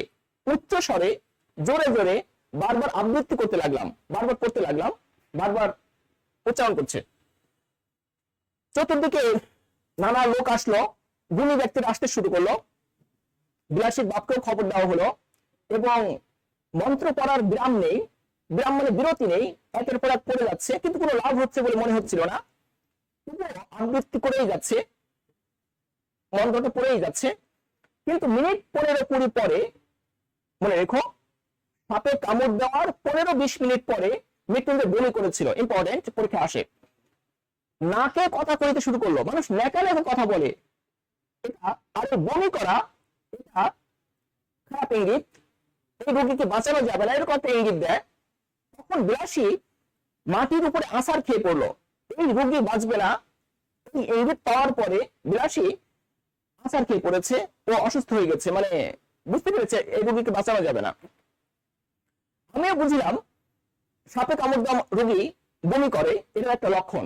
উচ্চ স্বরে জোরে জোরে বারবার আবৃত্তি করতে লাগলাম, বারবার করতে লাগলাম, বারবার উচ্চারণ করছে। চতুর্দিকে নানা লোক আসলো, গুণী ব্যক্তিরা আসতে শুরু করলো, বিলাসীর বাপকেও খবর দেওয়া হলো এবং মন্ত্র পড়ার বিরাম নেই, বিরাম মানে বিরতি নেই, একের পর এক পড়ে যাচ্ছে, কিন্তু কোনো লাভ হচ্ছে বলে মনে হচ্ছিল না, আবৃত্তি করেই যাচ্ছে, মন্ত্রটা পড়েই যাচ্ছে। কিন্তু মিনিট 15-20 পরে, মনে রেখো, সাপে কামড় দেওয়ার 15-20 মিনিট পরে মৃত্যুঞ্জয় বলি করেছিল, ইম্পর্টেন্ট, পরীক্ষা আসে, নাকে কথা কইতে শুরু করলো। মানুষ নেকা নেকা কথা বলে, এটা আর বমি করা, এটা খারাপ ইঙ্গিত, এই রোগীকে বাঁচানো যাবে না, এরকম একটা ইঙ্গিত দেয়। তখন বিলাসী মাটির উপরে আছাড় খেয়ে পড়লো, এই রোগী বাঁচবে না, এই ইঙ্গিত পাওয়ার পরে বিলাসী আছাড় খেয়ে পড়েছে, ও অসুস্থ হয়ে গেছে, মানে বুঝতে পেরেছে এই রোগীকে বাঁচানো যাবে না। আমিও বুঝলাম সাপে কামড় দেওয়া রোগী বমি করে, এটা একটা লক্ষণ।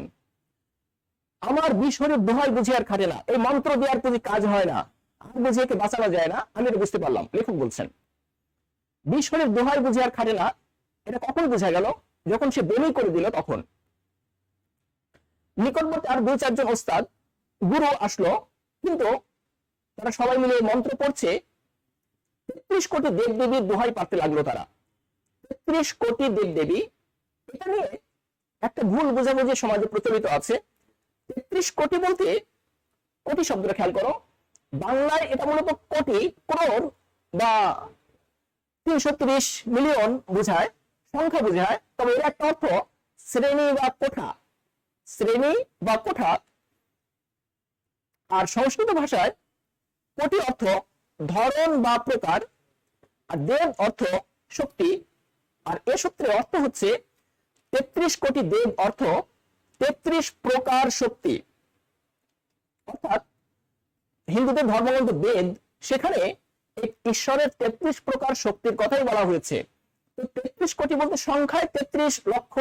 আমার বিষহরির দোহাই বুঝে আর খাটে না, এই মন্ত্র দেওয়ার প্রতি কাজ হয় না, আর বুঝে একে বাঁচানো যায় না, আমি এটা বুঝতে পারলাম। লেখক বলছেন বিষহরির দোহাই বুঝে আর খাটে না, এটা কখন বোঝা গেল? যখন সে বমি করে দিল তখন। নিকটবর্তী আর 2-4 জন ওস্তাদ গুরু আসলো, কিন্তু তারা সবাই মিলে মন্ত্র পড়ছে। 33 কোটি দেবদেবীর দোহাই পাঠতে লাগলো তারা, 33 কোটি দেবদেবী। এটা নিয়ে একটা ভুল বোঝাবুঝি সমাজে প্রচলিত আছে। 33 কোটি বলতে, কোটি শব্দটা খেয়াল করো, বাংলায় এটা মূলত কোটি, করোড় বা 330 মিলিয়ন বোঝায়, সংখ্যা বোঝায়, তবে এর একটা অর্থ শ্রেণী বা কোঠা, শ্রেণী বা কোঠা। আর সংস্কৃত ভাষায় কোটি অর্থ ধরন বা প্রকার, আর দেব অর্থ শক্তি, আর এ সূত্রে অর্থ হচ্ছে 33 কোটি দেব অর্থ 33 প্রকার শক্তি। অর্থাৎ হিন্দুদের ধর্মগ্রন্থ বেদ, সেখানে ঈশ্বরের 33 প্রকার শক্তির কথাই বলা হয়েছে। তো 33 কোটি বলতে সংখ্যায় 33 লক্ষ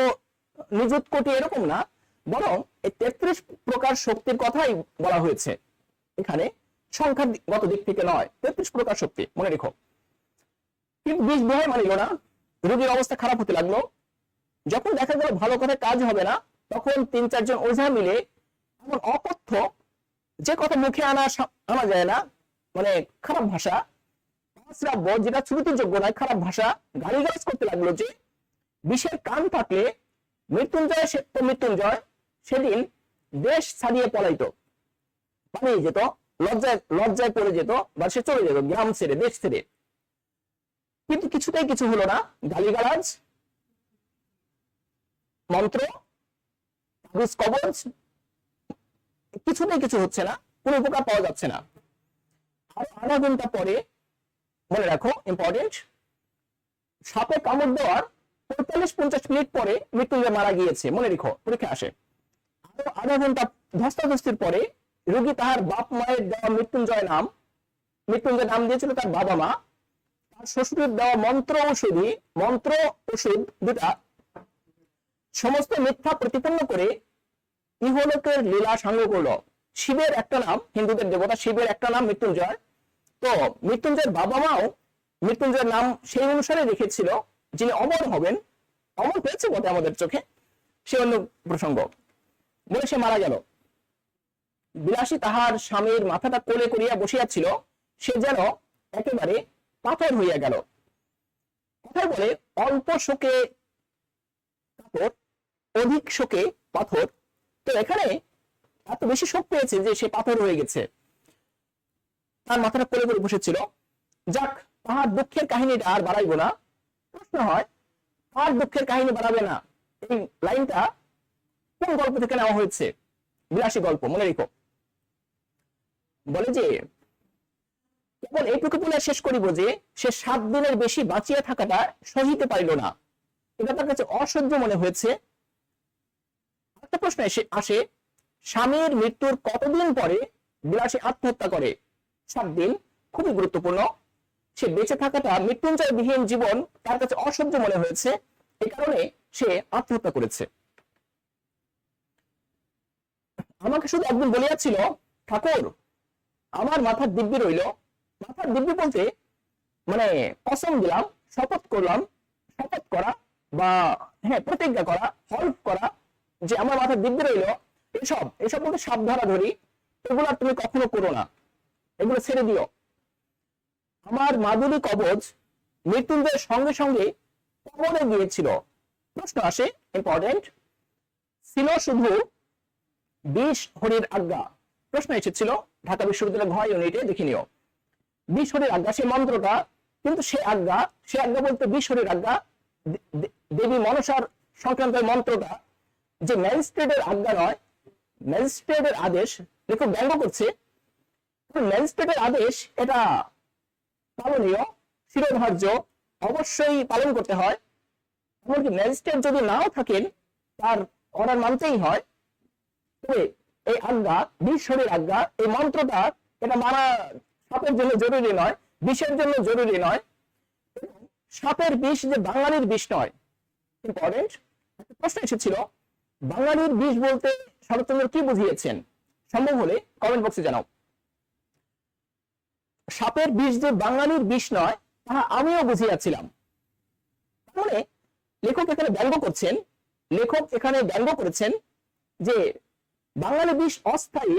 নিযুত কোটি এরকম না, বরং এই 33 প্রকার শক্তির কথাই বলা হয়েছে এখানে, সংখ্যাগত দিক থেকে নয়, 33 প্রকার শক্তি, মনে রেখো। কিন্তু বিষ দোহাই মানিল না, রোগীর অবস্থা খারাপ হতে লাগলো। যখন দেখা গেল ভালো করে কাজ হবে না, তখন 3-4 জন ওঝা মিলে এমন অকথ্য, যে কথা মুখে আনা যায় না, মানে খারাপ ভাষা, শ্রাব্য, যেটা শ্রুতিযোগ্য নয়, খারাপ ভাষা গালিগালাজ করতে লাগলো যে বিষের কান থাকলে মৃত্যুঞ্জয় মৃত্যুঞ্জয় সেদিন দেশ ছাড়িয়ে পলাইতো, পালিয়ে যেত, লজ্জায় পড়ে যেত, বা সে চলে যেত গ্রাম ছেড়ে, দেশ ছেড়ে। কিন্তু কিছুতেই কিছু হলো না। গালিগালাজ, মন্ত্র, তাবিজ, কবজ, কিছুতেই কিছু হচ্ছে না, কোনো উপকার পাওয়া যাচ্ছে না। আর আধা ঘন্টা পরে, মনে রাখো ইম্পর্টেন্ট, সাপে কামড় দেওয়ার 45-50 মিনিট পরে মৃত্যুঞ্জয় মারা গিয়েছে, মনে রেখো, পরীক্ষা আসে। আরো আধা ঘন্টা ধস্তাধস্তির পরে রোগী তাহার বাপ মায়ের দেওয়া মৃত্যুঞ্জয় নাম দিয়েছিল তার বাবা মা, তার শ্বশুরের দেওয়া মন্ত্র ওষুধ দুটা সমস্ত মিথ্যা প্রতিপন্ন করে ইহলোকের লীলা সাঙ্গ করলো। শিবের একটা নাম, হিন্দুদের দেবতা শিবের একটা নাম মৃত্যুঞ্জয়। তো মৃত্যুঞ্জয়ের বাবা মাও মৃত্যুঞ্জয়ের নাম সেই অনুসারে রেখেছিল, যিনি অমর হবেন। অমর হয়েছে বটে আমাদের চোখে, সে অন্য প্রসঙ্গ। বলে সে মারা গেল। বিলাসী তাহার স্বামীর মাথাটা কোলে করিয়া বসিয়াছিল, সে যেন একেবারে পাথর হইয়া গেল। কথায় বলে অল্প শোকে কাতর, অধিক শোকে পাথর। তো এখানে এত বেশি শোক পেয়েছে যে সে পাথর হয়ে গেছে, তার মাথাটা কোলে করে বসেছিল। যাক, তাহার দুঃখের কাহিনীটা আর বাড়াইবো না। প্রশ্ন হয়, আর দুঃখের কাহিনী বাড়াবে না, এই লাইনটা কোন গল্প থেকে নেওয়া হয়েছে? বিলাসী গল্প, মনে রেখো। বলে যে কেবল এইটুকু বলে শেষ করিব যে সে 7 দিনের বেশি বাঁচিয়ে থাকাটা সহিতে পারিল না, এটা তার কাছে অসহ্য মনে হয়েছে। একটা প্রশ্ন আসে, স্বামীর মৃত্যুর কতদিন পরে বিলাসী আত্মহত্যা করে? 7 দিন। খুবই গুরুত্বপূর্ণ। সে বেঁচে থাকাটা, মৃত্যুঞ্জয় বিহীন জীবন তার কাছে অসহ্য মনে হয়েছে, এই কারণে সে আত্মহত্যা করেছে। আমাকে শুধু একদিন বলিয়াছিল, ঠাকুর আমার মাথার দিব্যি রইল। মাথার দিব্যি বলতে মানে কসম দিলাম, শপথ করা বা হ্যাঁ প্রতিজ্ঞা করা, হলফ করা যে আমার মাথার দিব্যি রইল। এসব বলতে সাপ ধরা ধরি, এগুলো তুমি কখনো করো না, এগুলো ছেড়ে দিও। আমার মাদুলি কবজ মৃত্যুঞ্জয়ের সঙ্গে সঙ্গে কবরে গিয়েছিল। প্রশ্ন আসে, ইম্পর্টেন্ট, ছিল শুধু 20 হরির আজ্ঞা। প্রশ্ন এসেছিল ঢাকা বিশ্ববিদ্যালয় ঘ ইউনিটে, দেখে নিও। 20 হরির আজ্ঞা, সে মন্ত্রটা, কিন্তু সে আজ্ঞা বলতে 20 হরির আজ্ঞা, দেবী মনসার সংক্রান্ত মন্ত্রটা যে ম্যাজিস্ট্রেটের আজ্ঞা নয়, ম্যাজিস্ট্রেটের আদেশ। দেখো ব্যঙ্গ করছে, ম্যাজিস্ট্রেটের আদেশ এটা পালনীয়, শিরোধার্য, অবশ্যই পালন করতে হয়। এমনকি ম্যাজিস্ট্রেট যদি নাও থাকেন, তার অর্ডার মানতেই হয়। তবে এই আজ্ঞা, 20 হরির আজ্ঞা, এই মন্ত্রটা এটা মানা সাপের জন্য জরুরি নয়, বিষের জন্য জরুরি নয়। সাপের বিষ যে বাঙালির বিষ নয়। ইম্পর্টেন্ট একটা প্রশ্ন এসেছিল, বাঙালির বিষ বলতে শরৎচন্দ্র কি বুঝিয়েছেন? সম্ভব হলে কমেন্ট বক্সে জানাও। সাপের বিষ যে বাঙালির বিষ নয়, তাহা আমিও বুঝিয়াছিলাম। মানে লেখক এখানে ব্যঙ্গ করেছেন যে বাঙালি বিষ অস্থায়ী,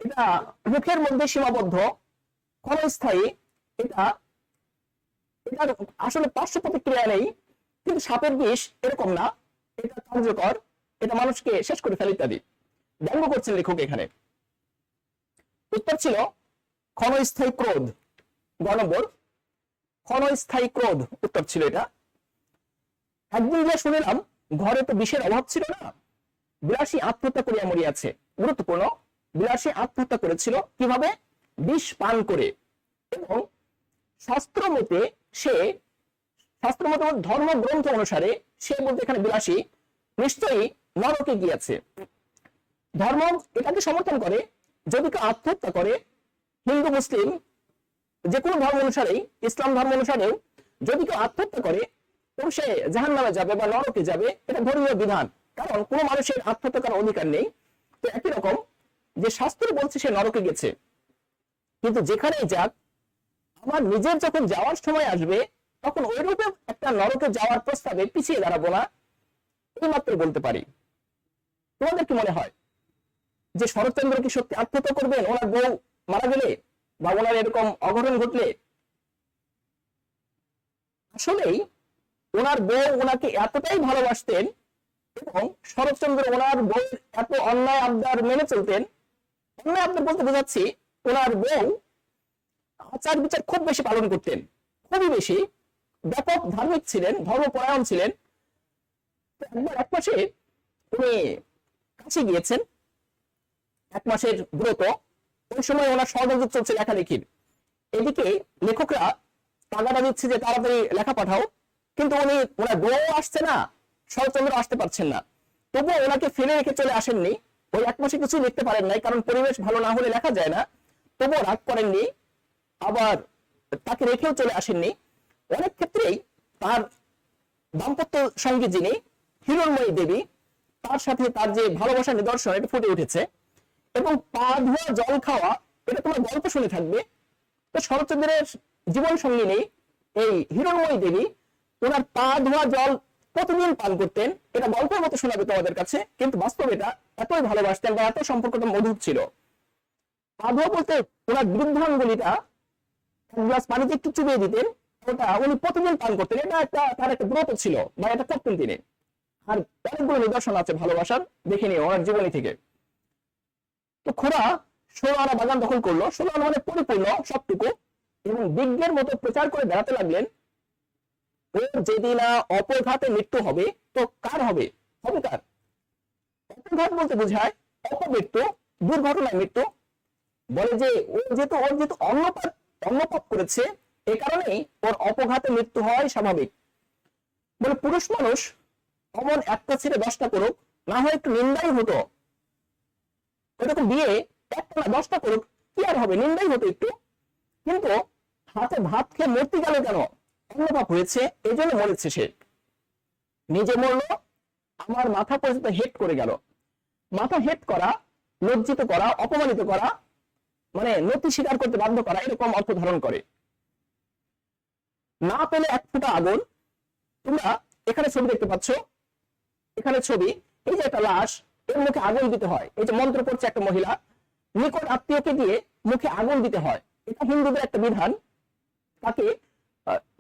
এটা মুখের মধ্যে সীমাবদ্ধ, ক্ষণস্থায়ী, এটার আসলে পার্শ্ব প্রতিক্রিয়া নেই। কিন্তু সাপের বিষ এরকম না, এটা কার্যকর, এটা মানুষকে শেষ করে ফেলে ইত্যাদি ব্যঙ্গ করছেন লেখক এখানে। উত্তর ছিল ক্ষণস্থায়ী ক্রোধ। গ নম্বর, ক্ষণস্থায়ী ক্রোধ উত্তর ছিল এটা। একদিন যা শুনিলাম ঘরে তো বিষের অভাব ছিল না, বিলাসী আত্মহত্যা করিয়া মরিয়াছে। গুরুত্বপূর্ণ, বিলাসী আত্মহত্যা করেছিল কিভাবে? বিষ পান করে। এবং শাস্ত্রমতে ধর্মগ্রন্থ অনুসারে সে বলতে এখানে বিলাসী নিশ্চয়ই নরকে গিয়েছে। ধর্ম এটাকে সমর্থন করে, যদি কেউ আত্মহত্যা করে, হিন্দু মুসলিম যে কোনো ধর্ম অনুসারেই, ইসলাম ধর্ম অনুসারেও যদি কেউ আত্মহত্যা করে, তবে সে জাহান্নামে যাবে বা নরকে যাবে, এটা ধর্মীয় বিধান। কারণ কোনো মানুষের আত্মহত্যা করার অধিকার নেই। তো একই রকম যে শাস্ত্র বলছে সে নরকে গেছে, কিন্তু যেখানেই যাক, আমার নিজের যখন যাওয়ার সময় আসবে, তখন ওই রূপে একটা নরকে যাওয়ার প্রস্তাবে পিছিয়ে দাঁড়াবো না, এই মাত্র বলতে পারি। তোমাদের কি মনে হয় যে শরৎচন্দ্র কি সত্যি আত্মহত্যা করবেন ওনার বউ মারা গেলে বা ওনার এরকম অঘটন ঘটলে? আসলেই ওনার বউ ওনাকে এতটাই ভালোবাসতেন এবং শরৎচন্দ্র ওনার বউ এত অন্যায় আবদার মেনে চলতেন। অন্যায় আবদার বলতে বোঝাচ্ছি, ওনার বউ আচার বিচার খুব বেশি পালন করতেন, খুবই বেশি। ব্যাপক ধার্মিক ছিলেন, ধর্মপরায়ণ ছিলেন। একবার এক মাসে উনি কাছে গিয়েছেন, 1 মাসের ব্রত। ওই সময় ওনার ষড়যন্ত্র চলছে লেখালেখির। এদিকে লেখকরা তাগাদা দিচ্ছে যে তাড়াতাড়ি লেখা পাঠাও, কিন্তু ওনার বউ আসছে না, শরৎচন্দ্র আসতে পারছেন না। তবুও ওনাকে ফেলে রেখে চলে আসেননি। ওই 1 মাসে কিছু লিখতে পারেন নাই, কারণ পরিবেশ ভালো না হলে লেখা যায় না। তবুও রাগ করেননি, আবার তাকে রেখেও চলে আসেননি। অনেক ক্ষেত্রেই তার দাম্পত্য সঙ্গী যিনি হিরণময়ী দেবী, তার সাথে তার যে ভালোবাসার নিদর্শন এটা ফুটে উঠেছে। এবং পা ধোয়া জল খাওয়া, এটা তোমার গল্প শুনে থাকবে। তো শরৎচন্দ্রের জীবন সঙ্গিনী এই হিরণময়ী দেবী ওনার পা ধোয়া জল প্রতিদিন পান করতেন। এটা গল্পের মতো শোনাবে তোমাদের কাছে, কিন্তু বাস্তবে এটা এতই ভালোবাসতেন বা এত সম্পর্কটা মধুর ছিল। পা ধোয়া বলতে ওনার বৃদ্ধাঙ্গুলিটা এক গ্লাস পানিতে একটু চুবিয়ে দিতেন, ওটা উনি প্রতিদিন পান করতেন। এটা তার একটা ব্রত ছিল বা এটা করতেন তিনি। আর অনেকগুলো নিদর্শন আছে ভালোবাসার, দেখে নিও ওনার জীবনী থেকে। তো খোড়া 16 আনা বাগান দখল করলো। 16 আনা মানে পরিপূর্ণ সবটুকু, এবং বিজ্ঞের মতো প্রচার করে বেড়াতে লাগলেন। ওর যেদিন অপঘাতে মৃত্যু হবে, তো কার হবে? হবে কার? অপঘাত বলতে বোঝায় অপমৃত্যু, দুর্ঘটনায় মৃত্যু। বলে যে ওর যেহেতু অন্নপাত করেছে, এ কারণেই ওর অপঘাতে মৃত্যু হয় স্বাভাবিক। বলে পুরুষ মানুষ অমন একটা ছেড়ে 10টা করুক, না হয় একটু নিন্দাই হতো। এরকম বিয়ে একটা না 10টা করুক, কি আর হবে, নিন্দাই হতো একটু। কিন্তু হাতে ভাত খেয়ে মরতে গেল কেন? অন্নপাপ হয়েছে, এই জন্য মরেছে সে। নিজে মরলো, আমার মাথা পর্যন্ত হেট করে গেল। মাথা হেট করা, লজ্জিত করা, অপমানিত করা, মানে নতি স্বীকার করতে বাধ্য করা, এরকম অর্থ ধারণ করে। না পেলে 1 ফোঁটা আগুন। তোমরা এখানে ছবি দেখতে পাচ্ছ, এখানে ছবি, এই যে একটা লাশ, এর মুখে আগুন দিতে হয়। এই যে মন্ত্র পড়ছে একটা মহিলা, নিকট আত্মীয়কে দিয়ে মুখে আগুন দিতে হয়। এটা হিন্দুদের একটা বিধান। তাকে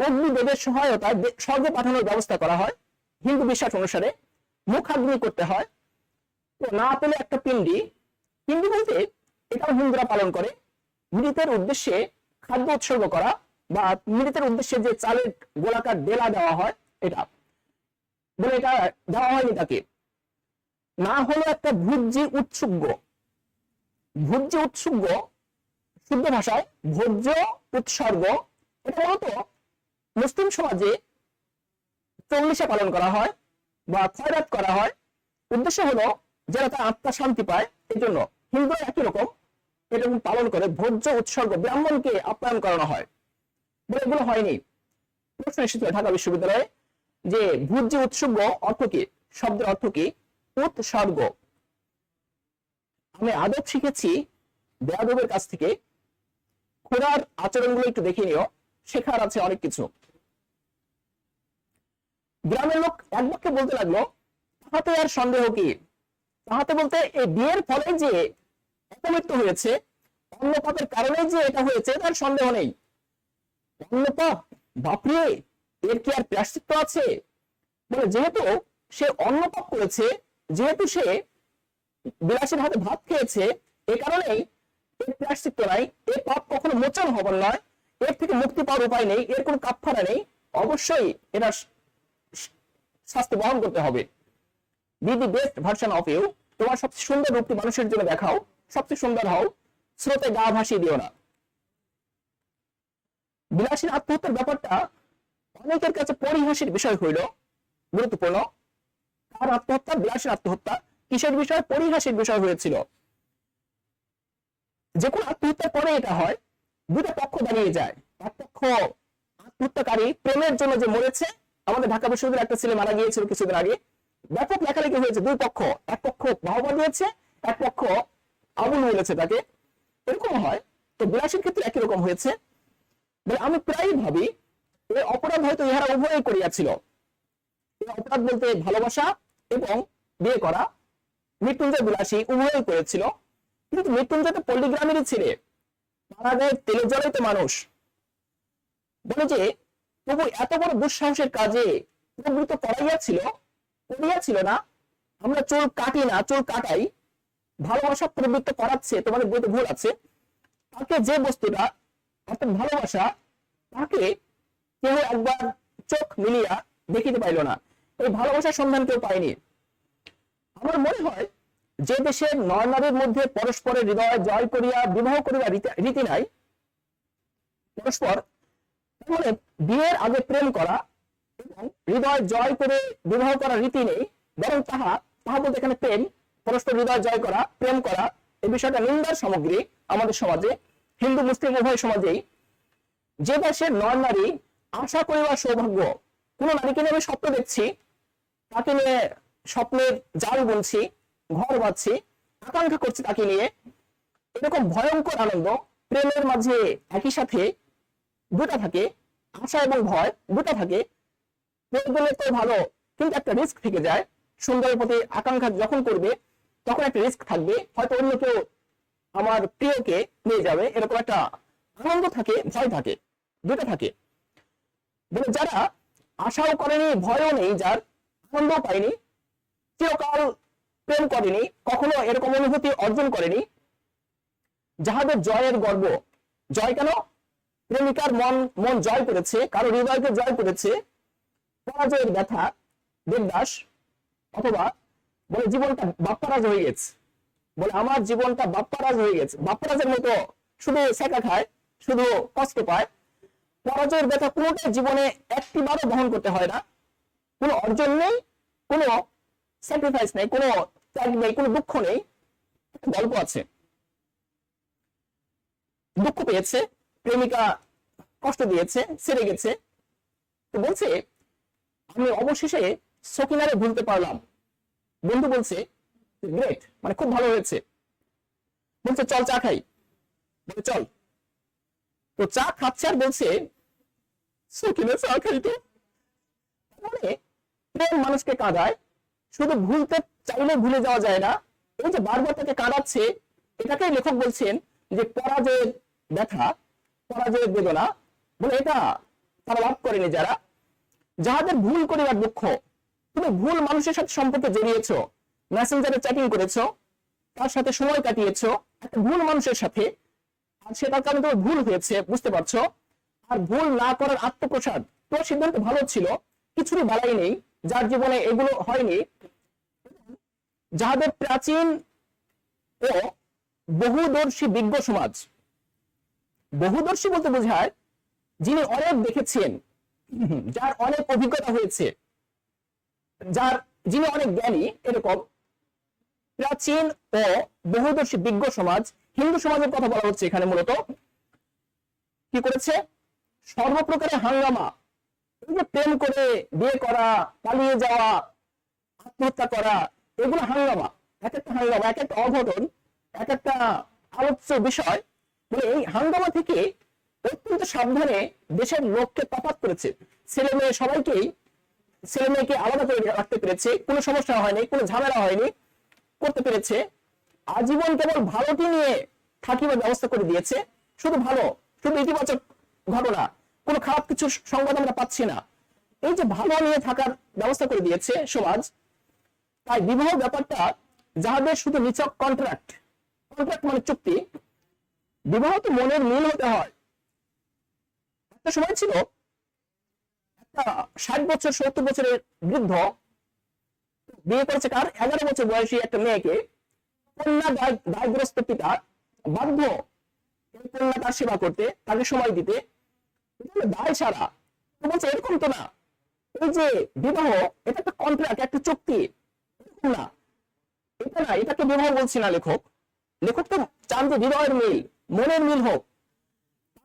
অগ্নিদেবের সহায়তায় স্বর্গে পাঠানোর ব্যবস্থা করা হয় হিন্দু বিশ্বাস অনুসারে। মুখাগ্নি করতে হয়। তো না পেলে একটা পিণ্ডি বলতে এটাও হিন্দুরা পালন করে। মৃতের উদ্দেশ্যে খাদ্য উৎসর্গ করা, বা মৃতের উদ্দেশ্যে যে চালের গোলাকার ডেলা দেওয়া হয়, এটা বলে এটা দেওয়া হয়নি তাকে। না হলো একটা ভোজ্য উৎসর্গ। ভোজ্য উৎসর্গ শুদ্ধ ভাষায় ভোজ্য উৎসর্গ। এটা মূলত মুসলিম সমাজে 40 পালন করা হয় বা খয়রাত করা হয়। উদ্দেশ্য হলো যারা তার আত্মা শান্তি পায়, এই জন্য হিন্দুরা একই রকম এরকম পালন করে। ভোজ্য উৎসর্গ, ব্রাহ্মণকে আপ্যায়ন করানো হয় বলে এগুলো হয়নি। প্রশ্ন এসেছিল ঢাকা বিশ্ববিদ্যালয়ে যে ভোজ্য উৎসর্গ অর্থ কি, শব্দের অর্থ কি? উৎসর্গ। আমি আদব শিখেছি বেয়াদবের কাছ থেকে। খোড়ার আচরণগুলো একটু দেখে নিও, শেখার আছে অনেক কিছু। গ্রামের লোক এক বাক্যে বলতে লাগলো, তাহাতে আর সন্দেহ কি? তাহাতে বলতে এই বিয়ের ফলে যে অপমৃত্যু হয়েছে, অন্নপাতের কারণে যে এটা হয়েছে, তার সন্দেহ নেই। অন্নপাত, বাপরে, এর কি আর প্রায়শ্চিত্ত আছে? বলে যেহেতু সে অন্নপাত করেছে, যেহেতু সে বিলাসীর হাতে ভাত খেয়েছে, এ কারণেই এর প্রায়শ্চিত্ত নাই। এর পাপ কখনো মোচন হবার নয়, এর থেকে মুক্তি পাওয়ার উপায় নেই, এর কোনো কাফফারা নেই। অবশ্যই এটা শাস্তি বহন করতে হবে। Be the best version of you. তোমার সবচেয়ে সুন্দর রূপটি মানুষের জন্য দেখাও, সবচেয়ে সুন্দর হও, স্রোতে গা ভাসিয়ে দিও না। বিলাসীর আত্মহত্যার ব্যাপারটা অনেকের কাছে পরিহাসের বিষয় হইল, গুরুত্বপূর্ণ। কার আত্মহত্যা? বিলাসীর আত্মহত্যা। কিসের বিষয়? পরিহাসের বিষয় হয়েছিল। যে কোনো আত্মহত্যার পরে এটা হয়, দুটো পক্ষ দাঁড়িয়ে যায়। এক পক্ষ আত্মহত্যাকারী প্রেমের জন্য যে মরেছে, আমাদের ঢাকা বিশ্ববিদ্যালয়ের একটা ছেলে মারা গিয়েছিল কিছুদিন আগে, ব্যাপক লেখালেখি হয়েছে। দুই পক্ষ, এক পক্ষ বাহবা দিয়েছে, এক পক্ষ আগুন বলেছে তাকে, এরকম হয়। তো বিলাসীর ক্ষেত্রে একই রকম হয়েছে। আমি প্রায় ভাবি এই অপরাধ হয়তো ইহারা উভয়ই করিয়াছিল। অপরাধ বলতে ভালোবাসা এবং বিয়ে করা, মৃত্যুঞ্জয় বিলাসী উভয়ই করেছিল। কিন্তু মৃত্যুঞ্জয় তো পল্লীগ্রামেরই ছেলে, মারা যায় তেলে জলে তো মানুষ। বলে যে প্রভু এত বড় দুঃসাহসের কাজে প্রবৃত্ত করিয়াছিল না। আমরা চুল কাটি না, চুল কাটাই। ভালোবাসা প্রবৃত্ত করাচ্ছে, তোমাদের বইতে ভুল আছে। তাকে যে বস্তুটা অর্থাৎ ভালোবাসা, তাকে কেউ একবার চোখ মিলিয়া দেখিতে পাইল না। এই ভালোবাসার সন্ধান কেউ পায়নি। আমার মনে হয় যে দেশের নর নারীর মধ্যে পরস্পরের হৃদয় জয় করিয়া বিবাহ করিবার রীতি নাই, পরস্পর মানে বিয়ের আগে প্রেম করা এবং হৃদয় জয় করে বিবাহ করার রীতি নেই, বরং তাহা বলতে এখানে প্রেম, পরস্পর হৃদয় জয় করা, প্রেম করা, এই বিষয়টা নিন্দার সামগ্রী আমাদের সমাজে, হিন্দু মুসলিম উভয় সমাজেই। যে দেশের নর নারী আশা করিবার সৌভাগ্য, কোন নারীকে নিয়ে আমি স্বপ্ন দেখছি, তাকে নিয়ে স্বপ্নের জাল বুনছি, ঘর বাঁধছি, আকাঙ্ক্ষা করছি তাকে নিয়ে, এরকম ভয়ঙ্কর আনন্দ প্রেমের মাঝে একই সাথে দুটা থাকে, আশা এবং ভয় দুটা থাকে। প্রেম দিলে তো ভালো, কিন্তু একটা রিস্ক থেকে যায়। সুন্দরের প্রতি আকাঙ্ক্ষা যখন করবে তখন একটা রিস্ক থাকবে, হয়তো অন্য কেউ আমার প্রিয়কে নিয়ে যাবে, এরকম একটা আনন্দ থাকে, ভয় থাকে, দুটা থাকে। বলে যারা আশাও করেনি, ভয়ও নেই, যার আনন্দও পায়নি, চিরকাল প্রেম করেনি, কখনো এরকম অনুভূতি অর্জন করেনি, যাহাদের জয়ের গর্ব, জয় কেন? প্রেমিকার মন জয় করেছে, কারো হৃদয়কে জয় করেছে, পরাজয়ের ব্যথা দেবদাস, অথবা বলে জীবনটা বাপ্পারাজ হয়ে গেছে, বলে আমার জীবনটা বাপ্পারাজ হয়ে গেছে, বাপ্পারাজের মতো শুধু শেখা খায়, শুধু কষ্ট পায়। পরাজয়ের ব্যথা কোনোটাই জীবনে একটিবারও বহন করতে হয় না, কোনো অর্জন নেই, কোনো স্যাক্রিফাইস নেই, কোনো ত্যাগ নেই, কোনো দুঃখ নেই। গল্প আছে, দুঃখ পেয়েছে, প্রেমিকা কষ্ট দিয়েছে, ছেড়ে গেছে, তো বলছে আমি অবশেষে সকিনারে ভুলতে পারলাম। বন্ধু বলছে গ্রেট, মানে খুব ভালো হয়েছে। বলছে চল চা খাই, বলে চল। তো চা খাচ্ছে আর বলছে সকিনা চা খাই তো। মানে প্রেম মানুষকে কাঁদায়, শুধু ভুলতে চাইলে ভুলে যাওয়া যায় না। এই যে বারবার তাকে কাঁদাচ্ছে, এটাকেই লেখক বলছেন যে পরাজয়ের ব্যথা, পরাজয়ের বেদনা, বলে এটা তারা লাভ করেনি যারা, যাহাদের ভুল করিবার দুঃখ। তুমি ভুল মানুষের সাথে সম্পর্কে জড়িয়েছো, মেসেঞ্জারে চ্যাটিং করেছো, তার সাথে সময় কাটিয়েছো একটা ভুল মানুষের সাথে, আর সেটার কারণে তোমার ভুল হয়েছে, বুঝতে পারছো। আর ভুল না করার আত্মপ্রসাদ, তোমার সিদ্ধান্ত ভালো ছিল, কিছুরই বালাই নেই, যার জীবনে এগুলো হয়নি। যাহাদের প্রাচীন ও বহুদর্শী বিজ্ঞ সমাজ, বহুদর্শী বলতে বোঝায় যিনি অনেক দেখেছেন, যার অনেক অভিজ্ঞতা হয়েছে, যিনি অনেক জ্ঞানী, এরকম প্রাচীন ও বহুদর্শী বিজ্ঞ সমাজ। হিন্দু সমাজের কথা বলা হচ্ছে এখানে। মূলত কি করেছে? সর্বপ্রকারের হাঙ্গামা, এই যে প্রেম করে বিয়ে করা, পালিয়ে যাওয়া, আত্মহত্যা করা, এগুলো হাঙ্গামা, এক একটা হাঙ্গামা, এক একটা অঘটন, এক একটা আলোচ্য বিষয়। এই হাঙ্গামা থেকে অত্যন্ত সাবধানে দেশের লোককে তফাৎ করেছে, ছেলে মেয়ে সবাইকেই, ছেলে মেয়েকে আলাদা করে রাখতে পেরেছে, কোনো সমস্যা হয়নি, কোনো ঝামেলা হয়নি, করতে পেরেছে। আজীবন কেবল ভালোটি নিয়ে থাকিবার ব্যবস্থা করে দিয়েছে, শুধু ভালো, শুধু ইতিবাচক ঘটনা, কোনো খারাপ কিছু সংবাদ আমরা পাচ্ছি না। এই যে ভালো নিয়ে থাকার ব্যবস্থা করে দিয়েছে সমাজ। তাই বিবাহ ব্যাপারটা যাদের শুধু নিছক কন্ট্রাক্ট, কন্ট্রাক্ট মানে চুক্তি, বিবাহ তো মনের মিল হতে হয়। একটা সময় ছিল একটা 60 বছর 70 বছরের বৃদ্ধ বিয়ে করেছে কার? 11 বছর বয়সী একটা মেয়েকে। কন্যা দায়গ্রস্ত পিতা বাধ্য এই কন্যা তার সেবা করতে, তাকে সময় দিতে, দায় সারা। তো বলছে এরকম তো না, এই যে বিবাহ এটা একটা কন্ট্রাক্ট, একটা চুক্তি, এরকম না, এটা না, এটাকে বিবাহ বলছি না লেখক। লেখক তো চান যে হৃদয়ের মিল, মনের মিল হোক।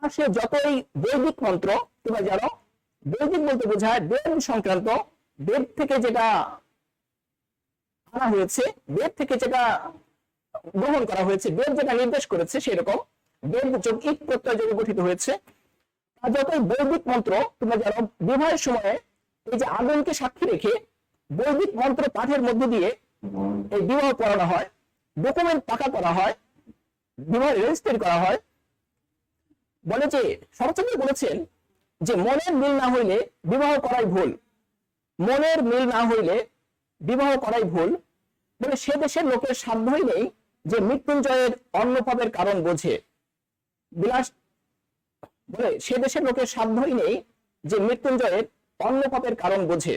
আর সে যতই বৈদিক মন্ত্র, তোমরা জানো বৈদিক বলতে বোঝায় বেদ সংক্রান্ত, বেদ থেকে যেটা আনা হয়েছে, বেদ থেকে যেটা গ্রহণ করা হয়েছে, বেদ যেটা নির্দেশ করেছে, সেরকম বেদ যৌগিক প্রত্যয় যোগে গঠিত হয়েছে। আর যতই বৈদিক মন্ত্র, তোমরা জানো বিবাহের সময়ে এই যে আগুনকে সাক্ষী রেখে বৈদিক মন্ত্র পাঠের মধ্য দিয়ে এই বিবাহ করানো হয়, ডকুমেন্ট পাকা করা হয়, বিবাহ রেজিস্ট্রি করা হয়। বলে যে শরৎচন্দ্র বলেছেন যে মনের মিল না হইলে বিবাহ করাই ভুল, মনের মিল না হইলে বিবাহ করাই ভুল। বলে সে দেশের লোকের সাধ্যই নেই যে মৃত্যুঞ্জয়ের অন্নপাপের কারণ বোঝে। বিলাস বলে সে দেশের লোকের সাধ্যই নেই যে মৃত্যুঞ্জয়ের অন্য পাপের কারণ বোঝে।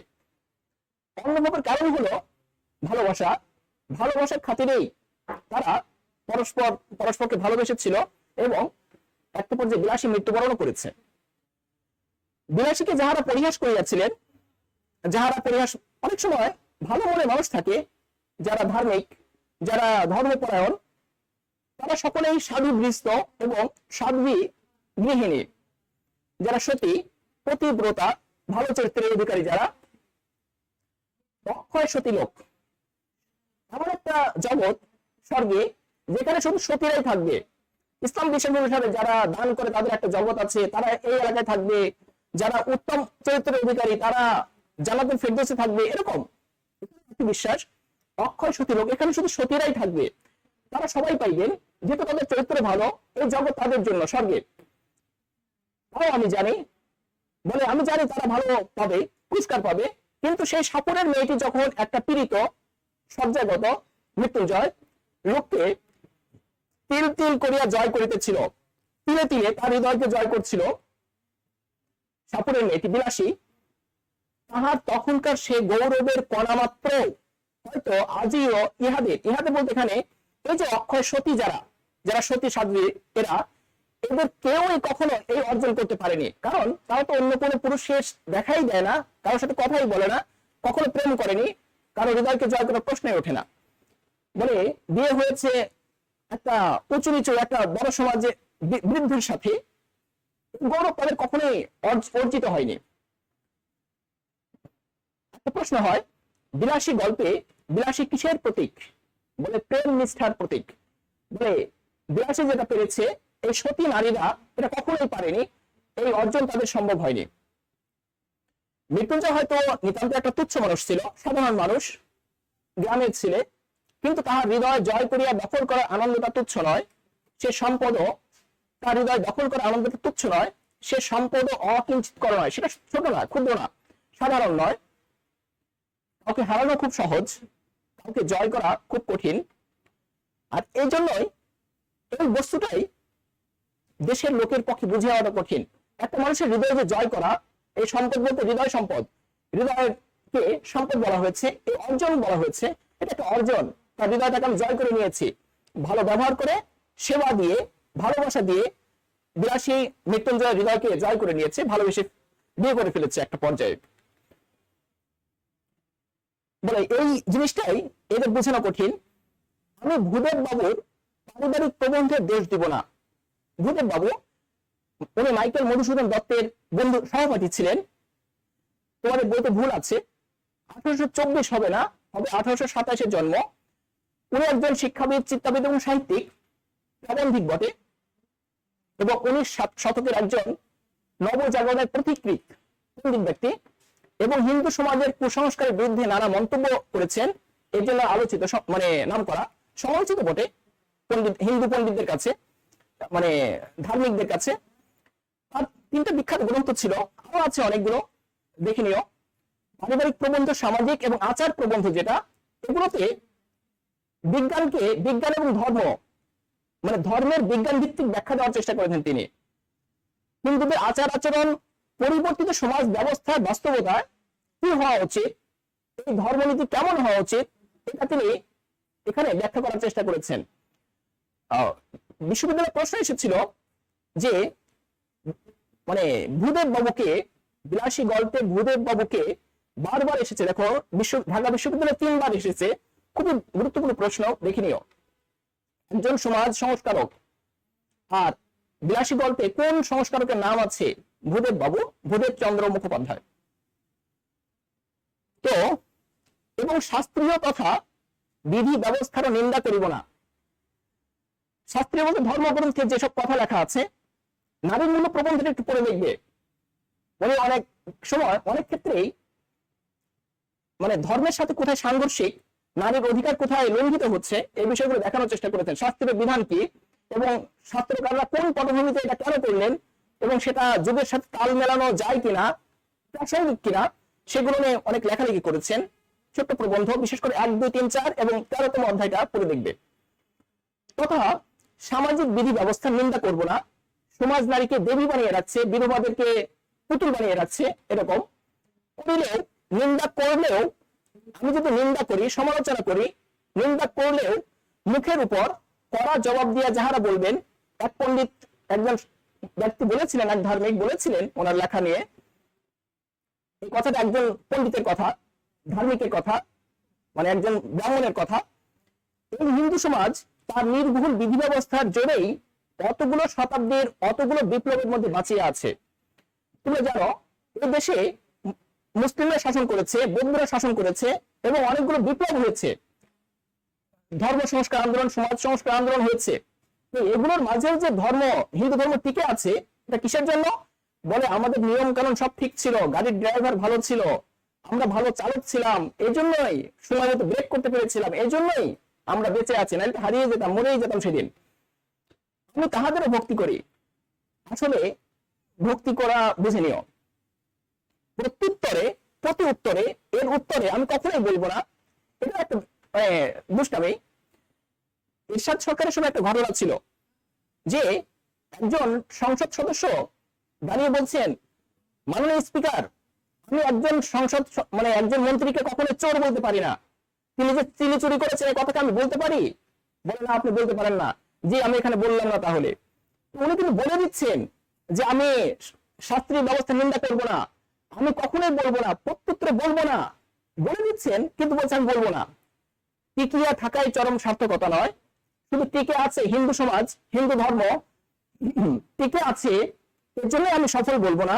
অন্য পাপের কারণ হলো ভালোবাসা। ভালোবাসার খাতিরেই তারা পরস্পরকে ভালোবেসেছিল এবং একটা পর্যায়ে বিলাসী মৃত্যুবরণ করেছে। বিলাসীকে যাহারা পরিহাস করিয়াছিলেন, যাহারা পরিহাস, অনেক সময় ভালো মনে মানুষ থাকে যারা ধার্মিক, যারা ধর্মপরায়ণ, তারা সকলেই সাধুগৃহস্থ এবং সাধ্বী গৃহিণী, যারা সতী পতিব্রতা ভালো চরিত্রের অধিকারী, যারা অক্ষয় সতী লোক। এমন একটা জগৎ স্বর্গে যেখানে শুধু সতীরাই থাকবে। ইসলাম বিশ্বাস অনুসারে যারা দান করে তাদের একটা জগৎ আছে, তারা এই এলাকায় থাকবে। যারা উত্তম চরিত্রের অধিকারী তারা জান্নাতুল ফেরদৌসে থাকবে, এরকম বিশ্বাস। অক্ষয় সতী লোক, এখানে শুধু সতীরাই থাকবে, তারা সবাই পাইবেন যেহেতু তাদের চরিত্র ভালো, এই জগৎ তাদের জন্য স্বর্গে। তাও আমি জানি, বলে আমি জানি তারা ভালো পাবে, পুরস্কার পাবে। কিন্তু সেই সাপুরের মেয়েটি যখন একটা পীড়িত সজ্জাগত মৃত্যুঞ্জয় লোককে তিল তিল করিয়া জয় করিতেছিল, তিলে তিলে তার হৃদয়কে জয় করছিল, সাপুরের মেয়েটি বিলাসী, তাহার তখনকার সে গৌরবের কণা মাত্র হয়তো আজিও ইহাদের বলতে এখানে এই যে অক্ষয় সতী, যারা সতী সাধ্বী, এদের কেউই কখনো এই অর্জন করতে পারেনি। কারণ তারা তো অন্য কোনো পুরুষের দেখাই দেয় না, কারোর সাথে কথাই বলে না, কখনো প্রেম করেনি, কারো হৃদয়কে জয় করার প্রশ্নই ওঠে না। বলে বিয়ে হয়েছে একটা উঁচু নিচু একটা বড় সমাজে বৃদ্ধের সাথে, গৌরব তাদের কখনোই অর্জিত হয়নি। একটা প্রশ্ন হয়, বিলাসী গল্পে বিলাসী কিসের প্রতীক? বলে প্রেম নিষ্ঠার প্রতীক। বলে বিলাসী যেটা পেরেছে এই সতী নারীরা এটা কখনোই পারেনি, এই অর্জন তাদের সম্ভব হয়নি। মৃত্যুঞ্জয় হয়তো নিতান্ত একটা তুচ্ছ মানুষ ছিল, সাধারণ মানুষ, গ্রামের ছেলে, কিন্তু তাহার হৃদয় জয় করিয়া দখল করার আনন্দটা তুচ্ছ নয়। সে সম্পদও, তার হৃদয় দখল করার আনন্দটা তুচ্ছ নয়, সে সম্পদও অকিঞ্চিত করা নয়, সেটা ছোট না, ক্ষুদ্র না, সাধারণ নয়। কাউকে হারানো খুব সহজ, কাউকে জয় করা খুব কঠিন। আর এই জন্যই এই বস্তুটাই দেশের লোকের পক্ষে বুঝে হওয়াটা কঠিন। একটা মানুষের হৃদয়কে জয় করা, এই সম্পদ বলতে হৃদয় সম্পদ, হৃদয়কে সম্পদ বলা হয়েছে, এই অর্জন বলা হয়েছে, এটা একটা অর্জন। তার হৃদয়টাকে আমি জয় করে নিয়েছি, ভালো ব্যবহার করে, সেবা দিয়ে, ভালোবাসা দিয়ে বিলাসী মৃত্যুঞ্জয় হৃদয়কে জয় করে নিয়েছে, ভালোবেসে বিয়ে করে ফেলেছে একটা পর্যায়ে। বলে এই জিনিসটাই এদের বোঝানো কঠিন। আমি ভূদেব বাবুর পারিবারিক প্রবন্ধের দোষ দিব না। ভূদেব বাবু উনি মাইকেল মধুসূদন দত্তের বন্ধু সহপাঠী ছিলেন। তোমাদের বইতে ভুল আছে, 1824 হবে না, হবে 1827 জন্ম। উনি একজন শিক্ষাবিদ, চিন্তাবিদ এবং সাহিত্যিক, প্রাবন্ধিক বটে, এবং 19 শতকের একজন নবজাগরণের প্রতিকৃত পণ্ডিত ব্যক্তি, এবং হিন্দু সমাজের কুসংস্কারের বিরুদ্ধে নানা মন্তব্য করেছেন। এর জন্য আলোচিত, মানে নাম করা, সমালোচিত বটে হিন্দু পণ্ডিতদের কাছে, মানে ধার্মিকদের কাছে। আর 3টা বিখ্যাত গ্রন্থ ছিল, আরো আছে অনেকগুলো, দেখে নিও। পারিবারিক প্রবন্ধ, সামাজিক এবং আচার প্রবন্ধ, যেটা এগুলোতে বিজ্ঞানকে, বিজ্ঞান এবং ধর্ম, মানে ধর্মের বিজ্ঞান ভিত্তিক ব্যাখ্যা দেওয়ার চেষ্টা করেছেন তিনি। হিন্দুদের আচার আচরণ, পরিবর্তিত সমাজ ব্যবস্থার বাস্তবতায় কি হওয়া উচিত, এই ধর্মনীতি কেমন হওয়া উচিত, এটা তিনি এখানে ব্যাখ্যা করার চেষ্টা করেছেন। বিশ্ববিদ্যালয়ে প্রশ্ন এসেছিল যে মানে ভূদেব বাবুকে, বিলাসী গল্পে ভূদেব বাবুকে বারবার এসেছে, দেখো ঢাকা বিশ্ববিদ্যালয়ে 3 বার এসেছে, খুবই গুরুত্বপূর্ণ প্রশ্ন, দেখে নিও। একজন সমাজ সংস্কারক, আর বিলাসী গল্পে কোন সংস্কারকের নাম আছে? ভূদেব বাবু, ভূদেব চন্দ্র মুখোপাধ্যায়। তো এবং শাস্ত্রীয় তথা বিধি ব্যবস্থারও নিন্দা করিব না। শাস্ত্রীয় বলতে ধর্মগ্রন্থে যেসব কথা লেখা আছে, নারীর মূল্য প্রবন্ধটা একটু পড়ে দেখবে। মানে অনেক সময়, অনেক ক্ষেত্রেই মানে ধর্মের সাথে কোথায় সাংঘর্ষিক, নারীর অধিকার কোথায় লঙ্ঘিত হচ্ছে, এই বিষয়গুলো দেখানোর চেষ্টা করেছেন। শাস্ত্রের বিধান কি এবং শাস্ত্রকাররা কোন পটভূমিতে এটা কেন করলেন, এবং সেটা যুগের সাথে তাল মেলানো যায় কিনা, প্রাসঙ্গিক কিনা, সেগুলো নিয়ে অনেক লেখালেখি করেছেন। ছোট্ট প্রবন্ধ, বিশেষ করে 1, 2, 3, 4 এবং 13তম অধ্যায়টা পড়ে দেখবে। তথা সামাজিক বিধি ব্যবস্থার নিন্দা করব না। সমাজ নারীকে দেবী বানিয়ে রাখছে, বিধবাদেরকে পুতুল বানিয়ে রাখছে, এরকম করিলেও, নিন্দা করলেও, আমি যদি নিন্দা করি, সমালোচনা করি, নিন্দা করলেও মুখের উপর কড়া জবাব দিয়া যাহারা বলবেন। এক পণ্ডিত, একজন ব্যক্তি বলেছিলেন, এক ধার্মিক বলেছিলেন ওনার লেখা নিয়ে, এই কথাটা একজন পণ্ডিতের কথা, ধার্মিকের কথা, মানে একজন ব্রাহ্মণের কথা। এই হিন্দু সমাজ তার নির্ভুল বিধি ব্যবস্থার জোরেই অতগুলো শতাব্দীর অতগুলো বিপ্লবের মধ্যে বাঁচিয়ে আছে। তুমি জানো এই দেশে মুসলিমরা শাসন করেছে, বৌদ্ধরা শাসন করেছে এবং অনেকগুলো বিপ্লব হয়েছে, ধর্ম সংস্কার আন্দোলন, সমাজ সংস্কার আন্দোলন হয়েছে। এগুলোর মাঝেও যে ধর্ম, হিন্দু ধর্ম টিকে আছে, এটা কিসের জন্য? বলে আমাদের নিয়ম কানুন সব ঠিক ছিল, গাড়ির ড্রাইভার ভালো ছিল, আমরা ভালো চালক ছিলাম, এই জন্যই সময় মতো ব্রেক করতে পেরেছিলাম, এই জন্যই আমরা বেঁচে আছি, নাহলে হারিয়ে যেতাম, মরেই যেতাম সেদিন। আমি তাহাদেরও ভক্তি করি। আসলে ভক্তি করা বুঝে নিও। প্রত্যুত্তরে, প্রতি উত্তরে, এর উত্তরে আমি কখনোই বলবো না এটা একটা দুষ্টামি। এরশাদ সরকারের সময় একটা ঘটনা ছিল যে একজন সংসদ সদস্য দাঁড়িয়ে বলছেন, মাননীয় স্পিকার, আমি একজন সংসদ মানে একজন মন্ত্রীকে কখনো চোর বলতে পারি না, তিনি যে চিনি চুরি করেছেন এই কথাটা আমি বলতে পারি? বলে না, আপনি বলতে পারেন না। যে আমি এখানে বললাম না। তাহলে উনি কিন্তু বলে দিচ্ছেন যে আমি শাস্ত্রীয় ব্যবস্থা নিন্দা করবো না, আমি কখনোই বলবো না, প্রত্যুত্তরে বলবো না, বলে দিচ্ছেন, কিন্তু বলছেন আমি বলবো না। টিকিয়া থাকাই চরম সার্থকতা নয়, শুধু টিকে আছে হিন্দু সমাজ, হিন্দু ধর্ম টিকে আছে, এর জন্য আমি সফল বলবো না।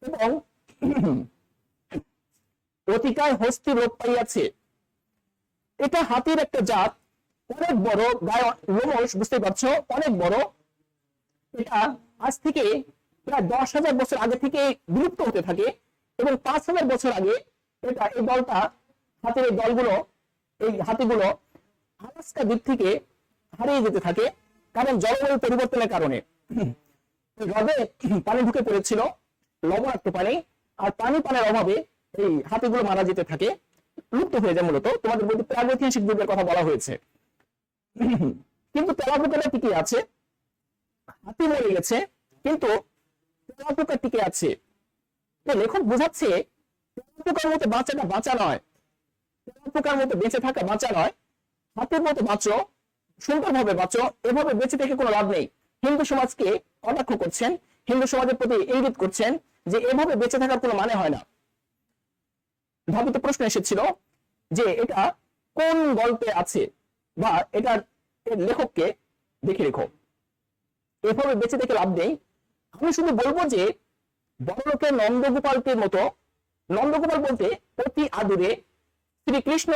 এবং অতিকায় হস্তি লোপ পাইয়াছে, এটা হাতির একটা জাত, অনেক বড়, গায়ে লোমশ, বুঝতে পারছো, অনেক বড়। এটা আজ থেকে প্রায় 10,000 বছর আগে থেকে বিলুপ্ত হতে থাকে এবং 5,000 বছর আগে এটা, এই দলটা, হাতির এই দলগুলো, এই হাতিগুলো আলাস্কা দ্বীপ থেকে হারিয়ে যেতে থাকে, কারণ জলবায়ু পরিবর্তনের কারণে হ্রদে পানি ঢুকে পড়েছিল, লবণাক্ত পানি, আর পানি পানের অভাবে এই হাতিগুলো মারা যেতে থাকে, লুপ্ত হয়ে যায়। মূলত তোমাদের বইতে প্রাগৈতিহাসিক যুগের কথা বলা হয়েছে। কিন্তু তেলাপোকাটা টিকে আছে, হাতি মরে গেছে কিন্তু তেলাপোকা টিকে আছে। তো লেখক বোঝাচ্ছে তেলাপোকার মতো বাঁচাটা বাঁচা নয়, তেলাপোকার মতো বেঁচে থাকা বাঁচা নয়, হাতির মতো বাঁচো, সুন্দরভাবে বাঁচো, এভাবে বেঁচে থেকে কোনো লাভ নেই। হিন্দু সমাজকে কটাক্ষ করছেন, হিন্দু সমাজের প্রতি ইঙ্গিত করছেন যে এভাবে বেঁচে থাকার কোনো মানে হয় না। ধাবিত প্রশ্ন এসেছিল যে এটা কোন গল্পে আছে বা এটার লেখককে দেখে রেখো, এভাবে বেঁচে থেকে লাভ নেই। আমি শুধু বলবো যে বড়লোকের নন্দগোপালটির মতো, নন্দগোপাল বলতে অতি আদুরে, শ্রীকৃষ্ণ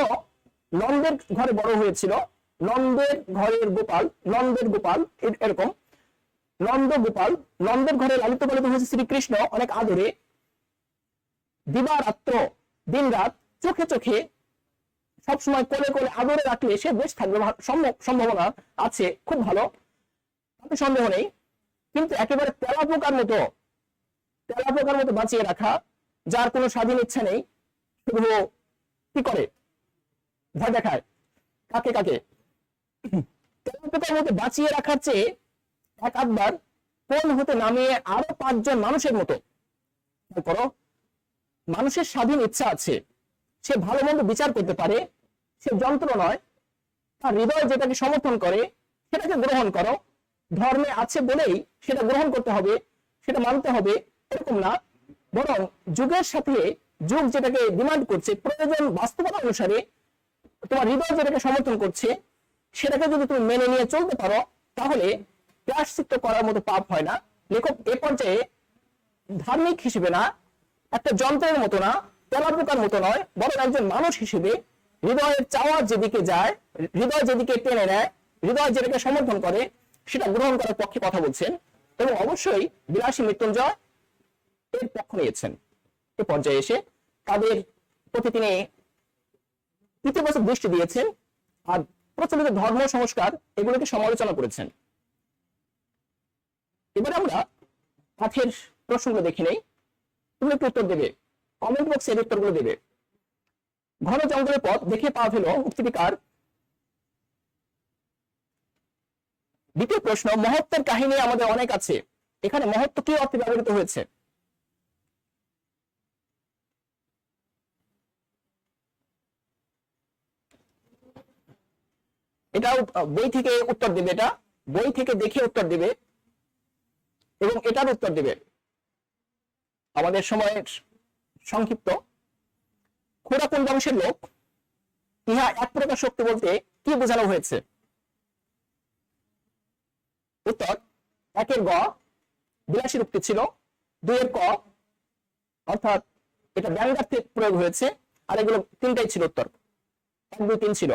নন্দের ঘরে বড় হয়েছিল, নন্দের ঘরের গোপাল, নন্দের গোপাল, এরকম নন্দগোপাল, নন্দের ঘরে লালিত পালিত হয়েছে শ্রীকৃষ্ণ অনেক আদরে, দিবারাত্র, দিন রাত, চোখে চোখে, সবসময় কোলে কোলে আদরে রাখলে সে বেশ থাকবে, সম্ভাবনা আছে খুব ভালো, তাতে সন্দেহ নেই। কিন্তু একেবারে তেলাপোকার মতো, তেলাপোকার মতো বাঁচিয়ে রাখা, যার কোনো স্বাধীন ইচ্ছা নেই, শুধু কি করে, ভয় দেখায় কাকে কাকে, তেলাপোকার মতো বাঁচিয়ে রাখার চেয়ে এক আধবার কোল হতে নামিয়ে আরো 5 জন মানুষের মতো করো। মানুষের স্বাধীন ইচ্ছা আছে, সে ভালো মন্দ বিচার করতে পারে, সে যন্ত্র নয়, তার হৃদয় যেটাকে সমর্থন করে সেটাকে গ্রহণ করো। ধর্মে আছে বলেই সেটা গ্রহণ করতে হবে, সেটা মানতে হবে, এরকম না। বরং যুগের সাথে যুগ যেটাকে ডিমান্ড করছে, প্রয়োজন বাস্তবতা অনুসারে তোমার হৃদয় যেটাকে সমর্থন করছে সেটাকে যদি তুমি মেনে নিয়ে চলতে পারো, তাহলে প্রায়শ্চিত্ত করার মতো পাপ হয় না। লেখক এ পর্যায়ে ধার্মিক হিসেবে না, একটা যন্ত্রের মতো না, তেলাপোকার মতো নয়, বরং একজন মানুষ হিসেবে হৃদয়ের চাওয়া যেদিকে যায়, হৃদয় যেদিকে টেনে নেয়, হৃদয় যেটাকে সমর্থন করে সেটা গ্রহণ করার পক্ষে কথা বলছেন এবং অবশ্যই বিলাসী মৃত্যুঞ্জয় এর পক্ষ নিয়েছেন। এ পর্যায়ে এসে তাদের প্রতি তিনি ইতিবাচক দৃষ্টি দিয়েছেন আর প্রচলিত ধর্ম সংস্কার এগুলোকে সমালোচনা করেছেন। এবার আমরা পাঠের প্রশ্নগুলো দেখে নেই, তুমি একটু উত্তর দেবে, কমেন্ট বক্সে এর উত্তরগুলো দেবে। ঘন জঙ্গলের পথ দেখে পা ফেলো, উক্তিটি কার? দ্বিতীয় প্রশ্ন, মহত্বের কাহিনী আমাদের অনেক আছে, এখানে মহত্ব কি অর্থে ব্যবহৃত হয়েছে? এটাও বই থেকে উত্তর দেবে, এটা বই থেকে দেখে উত্তর দেবে, এবং এটার উত্তর দেবে। আমাদের সময়ের সংক্ষিপ্ত। খোড়া কোন বংশের লোক? ইহা এক প্রকার শক্তি বলতে কি বোঝানো হয়েছে? উত্তর, একের গ বিলাসী উক্তি ছিল, দুইয়ের ক অর্থাৎ এটা ব্যঙ্গার্থে প্রয়োগ হয়েছে, আর এগুলো তিনটাই ছিল উত্তর, 1 2 3 ছিল।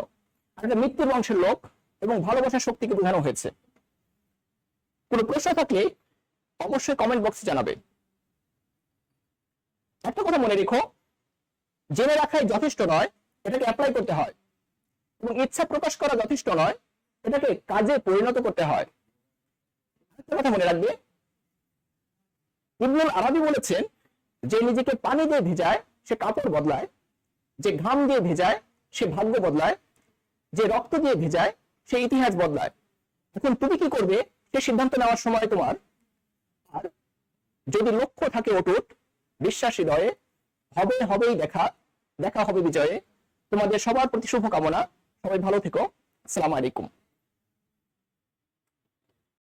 আর এটা মৃত্যুর বংশের লোক এবং ভালোবাসার শক্তিকে বোঝানো হয়েছে। কোনো প্রশ্ন থাকলে অবশ্যই কমেন্ট বক্সে জানাবে। একটা কথা মনে রেখো, জেনে রাখাই যথেষ্ট নয়, এটাকে অ্যাপ্লাই করতে হয়, এবং ইচ্ছা প্রকাশ করা যথেষ্ট নয়, এটাকে কাজে পরিণত করতে হয়। একটা কথা মনে রাখবে, ইবনুল আরাবী বলেছেন যে নিজেকে পানি দিয়ে ভেজায় সে কাপড় বদলায়, যে ঘাম দিয়ে ভেজায় সে ভাগ্য বদলায়, যে রক্ত দিয়ে ভেজায় সে ইতিহাস বদলায়। এখন তুমি কি করবে সে সিদ্ধান্ত নেওয়ার সময় তোমার। আর যদি লক্ষ্য থাকে অটুট, বিশ্বাস হৃদয়ে, হবে হবেই দেখা, দেখা হবে বিজয়ে। তোমাদের সবার প্রতি শুভকামনা। সবাই ভালো থেকো। আসসালামু আলাইকুম।